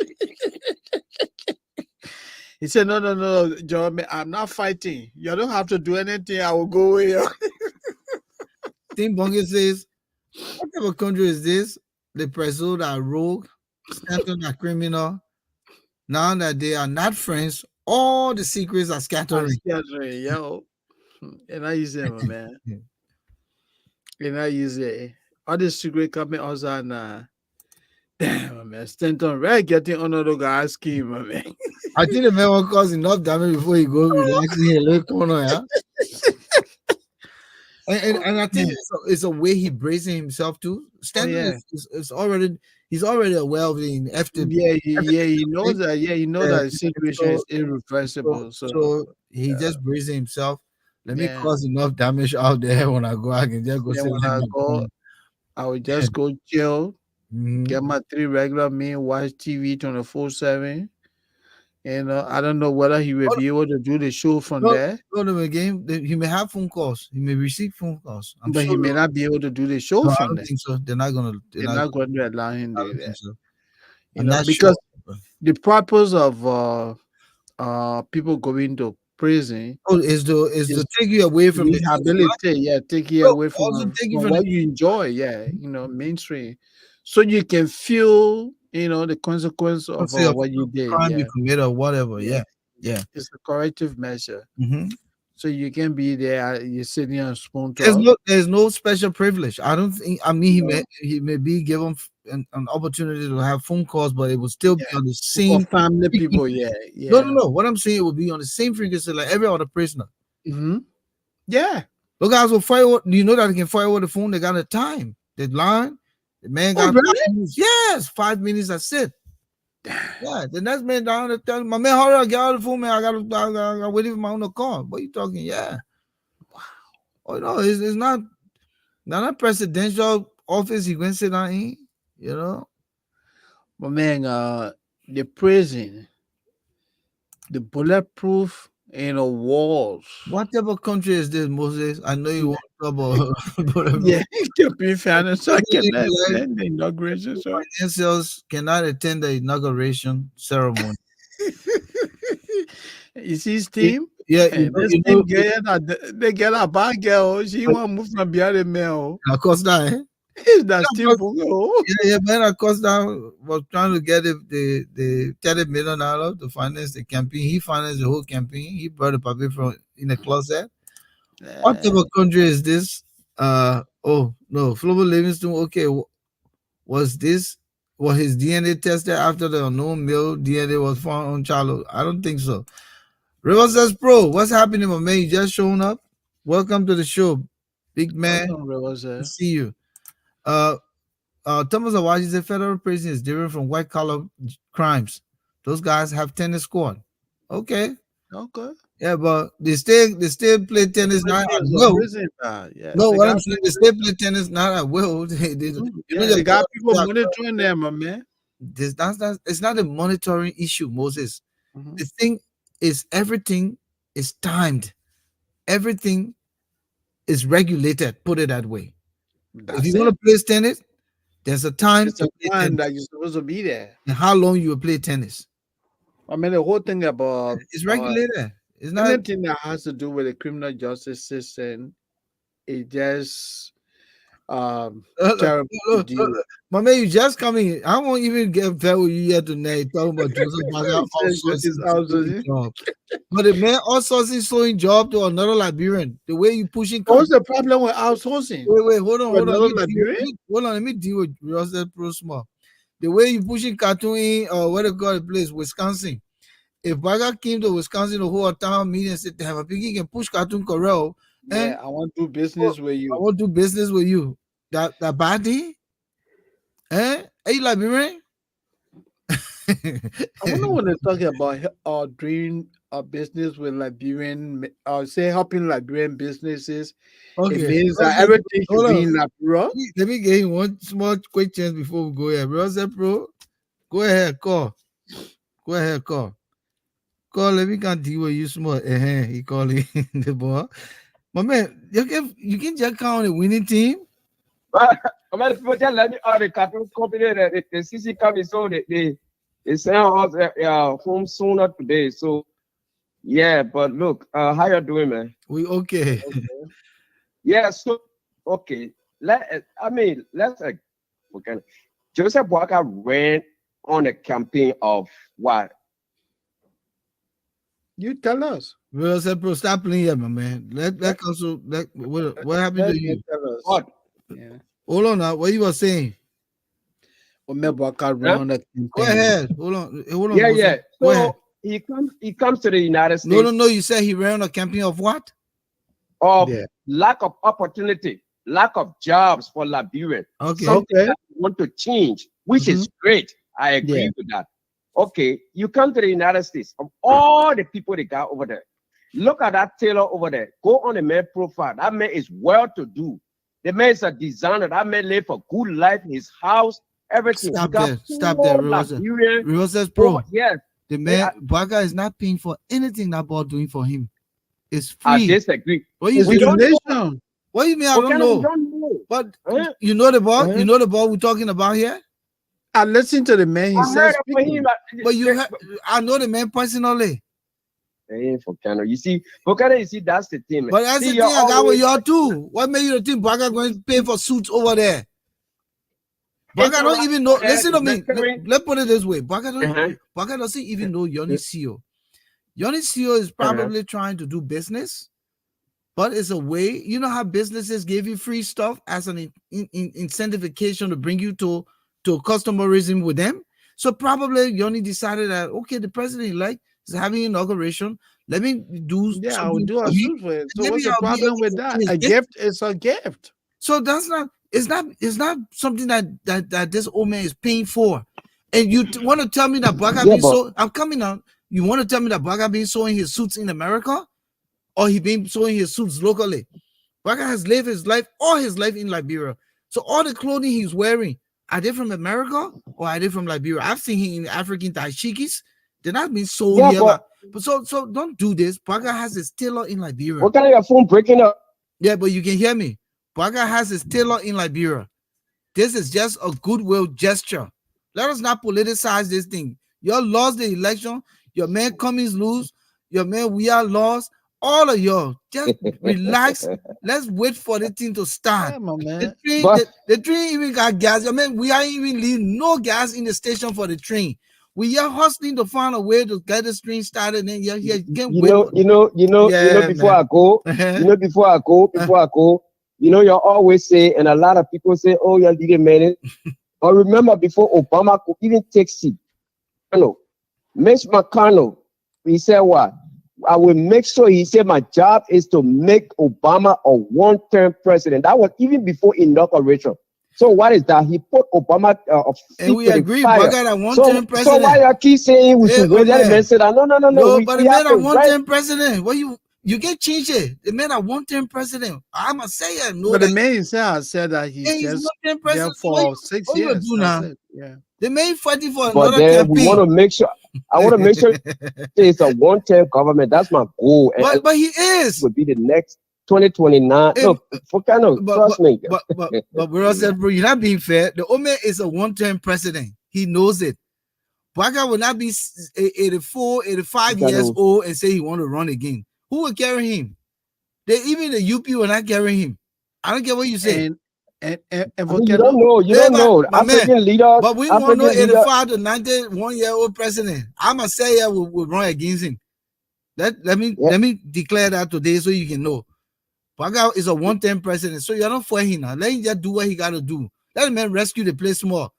B: He said, no, John, I'm not fighting. You don't have to do anything. I will go here.
A: Tim Bonge says, what type of country is this? The president are rogue, Stanton are criminal. Now that they are not friends, all the secrets are scattering.
B: Yo. And I use them, man. And I use it. All the secret coming also now. Damn, man. Stanton, right? Getting another guy's scheme, man.
A: I think the man will cause enough damage before he go relaxing in a little corner, yeah. And I think it's a way he bracing himself too. Stanton is already he's already a wealthy in FTP.
B: He knows that. Yeah, he knows that the situation is irreversible.
A: So he just bracing himself. Let me cause enough damage out there when I go. I can just go.
B: When I go, I will just go chill, get my 3 regular meal, watch TV 24/7. I don't know whether he will be able to do the show from there.
A: No, again, he may have phone calls. He may receive phone calls.
B: But he may not be able to do the show
A: No, I
B: from
A: don't
B: there.
A: think so. They're not going
B: to allow him to do that.
A: So.
B: Because the purpose of people going to prison
A: is to take you away from
B: rehabilitate, take you away from what you enjoy, mainstream, so you can feel the consequence of what you did,
A: crime you committed or whatever. Yeah.
B: It's a corrective measure. So you can be there. You're sitting on spoon
A: There's
B: talk.
A: there's no special privilege. I don't think. I mean, he may be given an opportunity to have phone calls, but it will still be
B: Yeah.
A: on the
B: For
A: same
B: family people,
A: frequency.
B: yeah,
A: No,
B: yeah.
A: no, no. What I'm saying, it will be on the same frequency like every other prisoner.
B: Mm-hmm. Yeah.
A: Look, guys will fire. You know that they can fire over the phone. They got a time. The line. The man
B: Oh,
A: got
B: really?
A: 5 minutes. Yes, 5 minutes. That's it. Yeah, the next man down there tell my man, hurry up, get out of the phone, man. I gotta waiting for my own call. What you talking? Yeah. Wow. Oh no, it's not a presidential office he went sit down in, you know.
B: But man, the prison, the bulletproof, walls.
A: What type of country is this, Moses? I know you want trouble.
B: Yeah, can be financial. I
A: Really,
B: cannot
A: like,
B: attend the inauguration, sir.
A: financials cannot attend the inauguration ceremony.
B: You see his team?
A: Yeah,
B: Hey, this team they get a bad girl. She want move from behind the mail.
A: of course that.
B: It's that team
A: but-
B: for
A: Yeah, man. Of course, that was trying to get the $30 million to finance the campaign. He financed the whole campaign. He brought the puppy from in the closet. What type of country is this? Oh no, Flobo Livingston. Okay, was his DNA tested after the unknown male DNA was found on Charlo? I don't think so. River says, "Pro, what's happening, my man? You just showing up? Welcome to the show, big man. Good to see you." Thomas Awaji said federal prison is different from white collar crimes. Those guys have tennis court. Okay. Yeah, but they still play tennis not at will. No, what I'm saying, they still play tennis not at will.
B: They got people monitoring them, my man.
A: It's not a monitoring issue, Moses.
B: Mhm.
A: The thing is, everything is timed. Everything is regulated. Put it that way. If you want to play tennis, there's a time
B: It's a time that you're supposed to be there.
A: and how long you will play tennis.
B: I mean, the whole thing about
A: It's regulated. It's not
B: anything that has to do with the criminal justice system. It just terrible to deal with.
A: my man, you just coming. I won't even get fed with you yet tonight. Talking about Joseph Boakai outsourcing job. But the man outsourcing sewing job to another Liberian. The way you pushing.
B: What's the problem with outsourcing?
A: Wait, hold on.
B: Another Liberian?
A: Hold on, let me deal with Rusted Pro Small. The way you pushing cartoon in, or what they call the place, Wisconsin. If Baga came to Wisconsin to hold a town meeting and said, "Have a piggy can push cartoon Corral."
B: Yeah, I want to do business with you.
A: I want to do business with you. That bad thing? Eh? Are you Liberian?
B: I wonder when they're talking about doing a business with Liberian, say helping Liberian businesses.
A: Okay.
B: It means that everything should be in Liberia.
A: Let me get him one small quick chance before we go here. Rusted Pro, go ahead, call. Go ahead, call. Call, let me can't deal with you small. He calling the boy. My man, you can just count on a winning team.
G: But people tell me all the cartoon company that the CC coming so they send us home sooner today. So yeah, but look, how you doing, man?
A: We okay.
G: Yeah, so okay. Let's okay. Joseph Boakai ran on a campaign of what?
B: You tell us.
A: Rusted Pro, stop playing here, my man. Let council. What happened to you?
B: Tell us.
G: What?
B: Yeah.
A: Hold on now. What you were saying?
B: Go
A: Go ahead. Hold on.
G: Yeah,
A: Moses.
G: yeah.
A: Go ahead.
G: So he comes to the United States.
A: No. You said he ran a campaign of what?
G: Of
B: Yeah.
G: lack of opportunity, lack of jobs for Liberians.
A: Okay.
G: Something that we want to change, which is great. I agree
B: Yeah.
G: with that. Okay, you come to the United States, of all the people they got over there, look at that tailor over there. Go on the man profile. That man is well to do. The man is a designer. That man live a good life, his house, everything.
A: Stop
G: He got
A: there. Stop there.
G: full Liberian-
A: Rusted Pro.
G: Yes,
A: The man Boakai is not paying for anything that boy doing for him. It's
G: I
A: free.
G: disagree.
A: What you
B: It's
G: We
A: mean?
G: don't know.
B: donation.
A: What you mean? I
G: What
A: don't
G: kind of- we
A: know.
G: don't know.
A: But
G: Huh?
A: you know the ball.
G: Huh?
A: You know the ball we're talking about here.
B: I listen to the man. He
G: I
B: says,
G: heard it for him.
A: But I know the man personally.
G: Hey, Volcano. You see, Volcano, you see, that's the thing, man.
A: But that's
G: See,
A: the
G: you're
A: thing I got with
G: always-
A: y'all too. What made you think Boakai going to pay for suits over there? Boakai don't even know. Listen to me. Let's put it this way. Boakai doesn't even know Yoni CEO. Yoni CEO is probably trying to do business but it's a way. You know how businesses give you free stuff as an incentivification to bring you to customerism with them. So probably you only decided that, okay, the president-elect is having inauguration. Let me do
B: Yeah, I would
A: something
B: do
A: for
B: a
A: him.
B: suit for it. So
A: Maybe
B: what's the
A: I'll be
B: problem
A: able
B: with
A: to
B: that?
A: do his
B: A
A: business.
B: gift is a gift.
A: So that's not. It's not something that this old man is paying for. And you want to tell me that Boakai
G: Yeah,
A: being
G: but
A: so? I'm coming out. You want to tell me that Boakai being sewing his suits in America, or he been sewing his suits locally? Boakai has lived his life, all his life in Liberia. So all the clothing he's wearing, are they from America or are they from Liberia? I've seen him in African dashikis. They're not being sold
G: yeah,
A: here.
G: but
A: But so don't do this. Boakai has his tailor in Liberia.
G: what kind of your phone breaking up?
A: Yeah, but you can hear me. Boakai has his tailor in Liberia. This is just a goodwill gesture. Let us not politicize this thing. You all lost the election. Your man Cummings lose. Your man We Are lost. All of y'all, just relax. Let's wait for the thing to start.
B: Yeah, my
A: The
B: man.
A: train,
G: But
A: the train even got gas. Your man, we are even leaving no gas in the station for the train. We are hustling to find a way to get this train started. And you can't wait. Yeah,
G: before
A: man.
G: I go, before I go, you always say, and a lot of people say, oh, you're leading minute. But remember, before Obama could even take seat, Mitch McConnell, he said what? I will make sure, he said, my job is to make Obama a one-term president. That was even before inauguration. So what is that? He put Obama
A: and we
G: to the
A: agree,
G: fire.
A: Boakai, that one-term
G: So
A: president.
G: why you keep saying we
A: Hey,
G: should wait?
A: oh,
G: Let the
A: man.
G: man say that. No.
A: No, but the
G: We
A: man
G: have
A: a
G: to write.
A: one-term president. What you can change it. The man a one-term president. I'ma say it. No,
B: But the
A: that
B: man himself said that he's
A: he's
B: just
A: one-term
B: there
A: president.
B: for 6
A: what you
B: years.
A: do
B: That's
A: now?
B: it. Yeah.
A: The man fighting for
G: But
A: another
G: then we want to
A: campaign.
G: make sure. I want to make sure it's a one-term government. That's my goal. And
A: but he is.
G: will be the next 2029.
A: Hey,
G: No, Volcano, trust me.
A: But bro said, bro, you're not being fair. The Omer is a one-term president. He knows it. Boakai will not be 84, 85 years old and say he want to run again. Who will carry him? Even the UP will not carry him. I don't care what you say.
B: And
G: I mean, you don't know. You don't know. African leaders.
A: But we want no 85 to 91-year-old president. I'ma say yeah, we'll run against him. Let me declare that today so you can know. Boakai is a one-term president, so you're not for him now. Let him just do what he gotta do. Let him man rescue the place more.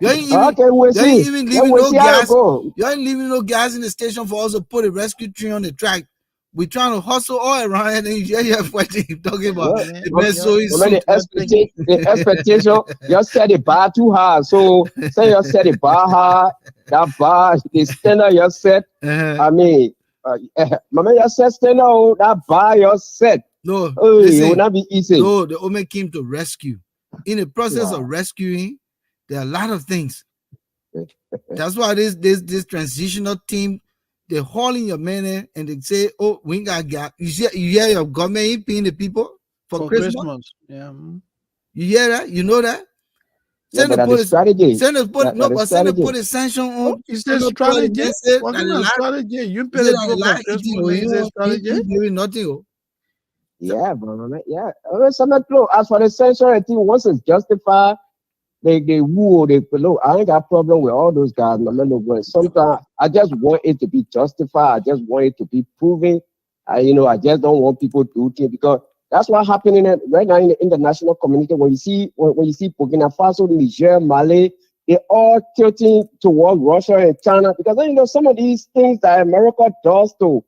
A: You ain't even leaving no gas. You ain't leaving no gas in the station for us to put a rescue tree on the track. We trying to hustle all around, and then you're fighting, talking about the best. So
G: the expectation, you set the bar too high. So say you set the bar high, that bar, the standard you set. I mean, my man, you set standard, that bar you set.
A: No,
G: listen, it will not be easy.
A: No, the Omen came to rescue. In the process of rescuing, there are a lot of things. That's why this transitional team, they're hauling your man and they say, oh, we ain't got gas. You hear your government paying the people for Christmas?
B: Yeah.
A: You hear that? You know that?
G: Send them put strategy.
A: Send them put a sanction on.
B: Is there strategy? What kind of strategy? You pay the people for Christmas. Is there strategy?
A: Doing nothing.
G: Yeah, bro. Yeah. As for the sanction, I think once it's justified, they woo, they below. I ain't got problem with all those guys. Sometimes I just want it to be justified. I just want it to be proven. I just don't want people to do things because that's what happening right now in the international community. When you see Burkina Faso, Niger, Mali, they're all tilting toward Russia and China because some of these things that America does to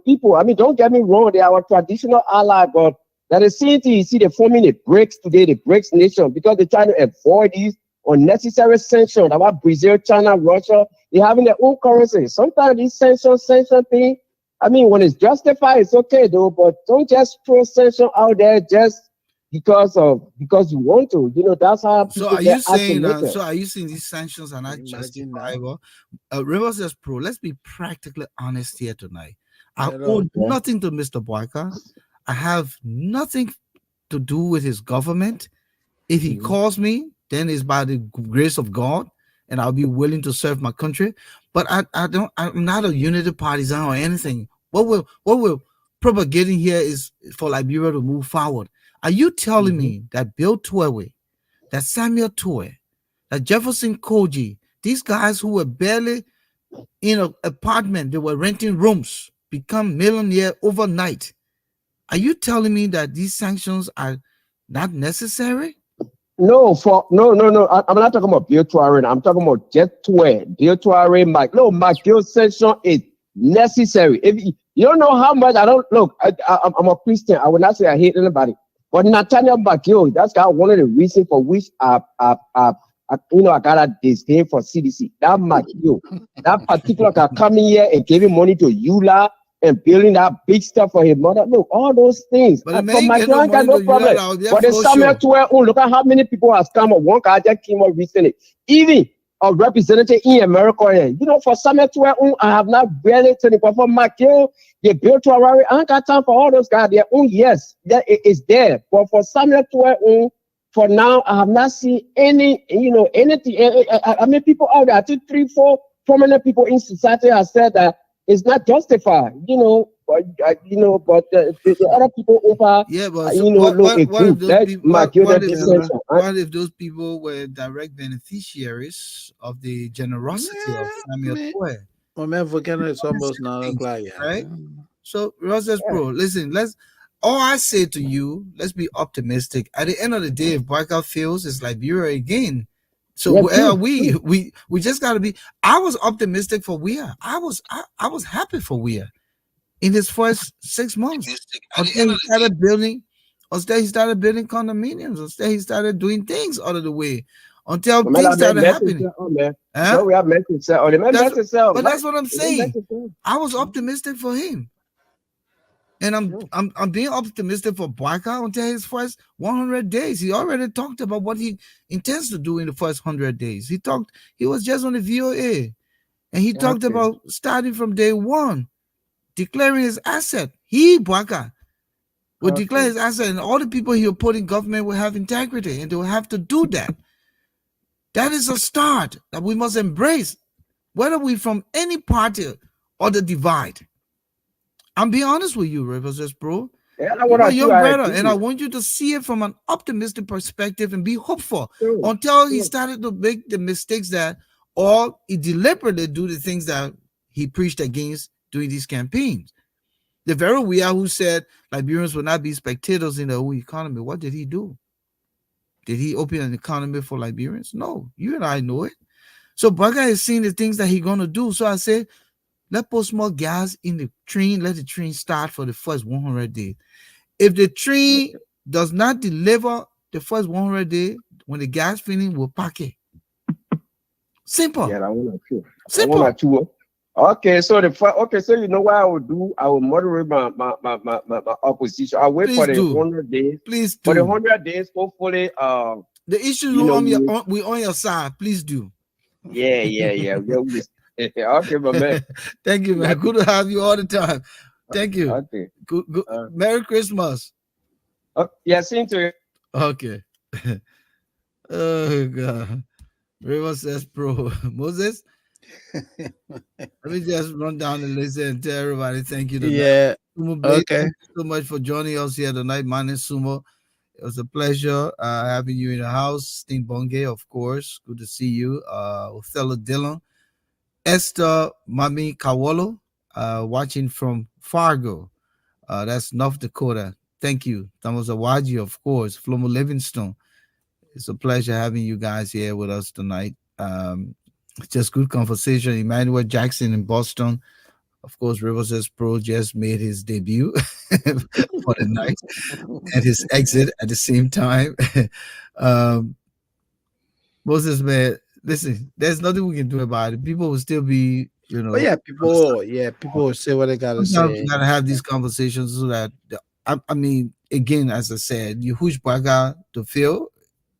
G: people. I mean, don't get me wrong, they are our traditional ally, but that the same thing you see they're forming the BRICS today, the BRICS nation, because they're trying to avoid these unnecessary sanctions about Brazil, China, Russia. They're having their own currency. Sometimes these sanction thing, I mean, when it's justified, it's okay though, but don't just throw sanction out there just because you want to. That's how people
A: are you saying these sanctions are not justifiable? Rivers says pro. Let's be practically honest here tonight. I owe nothing to Mr. Boakai. I have nothing to do with his government. If he calls me, then it's by the grace of God, and I'll be willing to serve my country. But I'm not a unity partisan or anything. What we're propagating here is for Liberia to move forward. Are you telling me that Bill Twewe, that Samuel Twewe, that Jefferson Koji, these guys who were barely in an apartment, they were renting rooms, become millionaire overnight? Are you telling me that these sanctions are not necessary?
G: No, I'm not talking about Bill Tuare. I'm talking about Jet Tuare. Bill Tuare, McGill sanction is necessary. If you don't know how much, I don't look. I'm a Christian. I would not say I hate anybody, but Nathaniel McGill, that's got one of the reasons for which I got a disdain for CDC. That McGill, that particular guy coming here and giving money to Eula and building that big stuff for his mother. Look, all those things.
A: But the
G: For
A: man
G: my
A: get no
G: I got
A: money
G: no
A: to
G: problem.
A: Eula, they're
G: But the
A: for
G: Samuel
A: sure.
G: Tuer, look at how many people have come up. One guy just came up recently. Even a representative in America, for Samuel Tuer, I have not really seen it. But for McGill, they built to Harare. I ain't got time for all those guys. Their own, yes, that it is there. But for Samuel Tuer, for now, I have not seen anything. I mean, people out there, I think 3-4 prominent people in society have said that it's not justified, but the other people over,
A: Yeah, but
G: look, a
A: what if
G: group.
A: those
G: Let
A: people?
G: McGill that dissension.
A: What if those people were direct beneficiaries of the generosity of Samuel
B: Man,
A: Toy?
B: my man, Volcano is almost 9 o'clock. Yeah.
A: Right? So, Roses Pro, listen, all I say to you, let's be optimistic. At the end of the day, if Boakai fails, it's Liberia again. So where are we? We just gotta be. I was optimistic for Weir. I was happy for Weir in his first 6 months. Until he started building, condominiums, until he started doing things out of the way, until things started happening. Huh?
G: No, we have message.
A: But that's what I'm saying. I was optimistic for him. And I'm being optimistic for Boakai until his first 100 days. He already talked about what he intends to do in the first 100 days. He was just on the VOA, and he talked about starting from day one, declaring his asset. Boakai, will declare his asset, and all the people he will put in government will have integrity, and they will have to do that. That is a start that we must embrace, whether we from any party or the divide. I'm being honest with you, Rivers, bro. You're my young brother, and I want you to see it from an optimistic perspective and be hopeful until he started to make the mistakes or he deliberately do the things that he preached against during these campaigns. The very Weir who said Liberians will not be spectators in the whole economy. What did he do? Did he open an economy for Liberians? No, you and I know it. So Boakai is seeing the things that he's gonna do. So I say, let's put small gas in the train. Let the train start for the first 100 days. If the train does not deliver the first 100 days, when the gas filling, we'll pack it. Simple.
G: Yeah, I want to.
A: Simple.
G: Okay, so so you know what I would do? I will moderate my opposition. I'll wait for the 100 days.
A: Please do.
G: For the 100 days, hopefully,
A: the issues we on your side. Please do.
G: Yeah. Okay, my man.
A: Thank you, man. Good to have you all the time. Thank you.
G: Okay.
A: Good. Merry Christmas.
G: Yeah, same to you.
A: Okay. Oh God. River says pro. Moses. Let me just run down the list and tell everybody thank you tonight.
B: Yeah.
A: Okay. Thank you so much for joining us here tonight. My name is Sumo. It was a pleasure having you in the house. Sting Bonge, of course. Good to see you. Othello Dillon. Esther Mami Kawolo, watching from Fargo. That's North Dakota. Thank you. Thomas Awaji, of course. Flomo Livingstone. It's a pleasure having you guys here with us tonight. Just good conversation. Emmanuel Jackson in Boston. Of course, Rivers Pro just made his debut for the night and his exit at the same time. Moses, man, listen, there's nothing we can do about it. People will still be,
B: people will say what they gotta say.
A: We gotta have these conversations so that I mean, again, as I said, you push Boakai to feel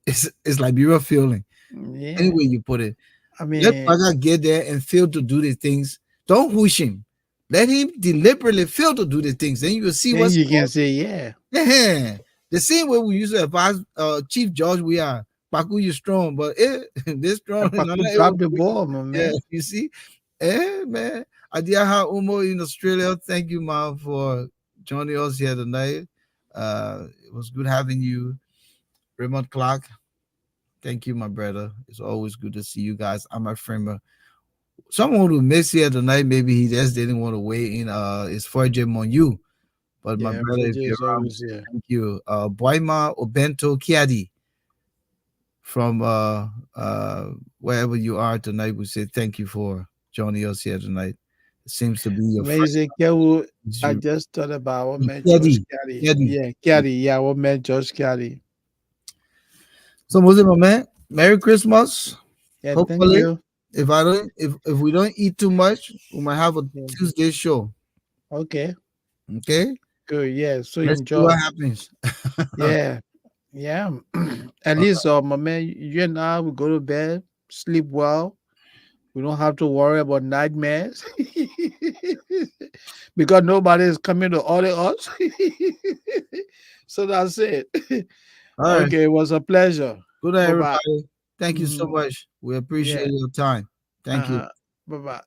A: it's Liberia feeling.
B: Yeah.
A: Any way you put it.
B: I mean,
A: let Boakai get there and fail to do the things. Don't push him. Let him deliberately fail to do the things. Then you will see what
B: you can say, yeah.
A: The same way we used to advise Chief George, we are Paku, you strong, but this strong.
B: Drop the ball, my man.
A: Yeah, you see, man. Adiaha Umo in Australia. Thank you, man, for joining us here tonight. It was good having you, Raymond Clark. Thank you, my brother. It's always good to see you guys. I'm a framer. Someone who missed here tonight, maybe he just didn't want to weigh in. Is Forge Monu. But my
B: Yeah,
A: brother, if
B: MCJ
A: you're
B: is
A: around, we
B: always
A: say
B: here.
A: thank you. Boima Obento Kiadi from wherever you are tonight, we say thank you for joining us here tonight. It seems to be your first
B: Amazing. Kewu, I
A: time.
B: just thought about what met George
A: Kiadi,
B: Carey.
A: Kiadi.
B: Yeah, Carey. Yeah, what met George Carey.
A: So, Muslim my man, Merry Christmas.
B: Yeah, thank
A: Hopefully,
B: you.
A: if we don't eat too much, we might have a
B: Yeah.
A: Tuesday show.
B: Okay,
A: Okay,
B: good. Yeah, so
A: let's see
B: enjoy.
A: what happens.
B: Yeah, yeah. At least, my man, you and I, we go to bed, sleep well. We don't have to worry about nightmares because nobody is coming to order us. So that's it.
A: All right,
B: Okay, it was a pleasure.
A: good night,
B: Bye bye.
A: everybody. Thank you so much. We appreciate
B: Yeah.
A: your time. Thank you.
B: Bye bye.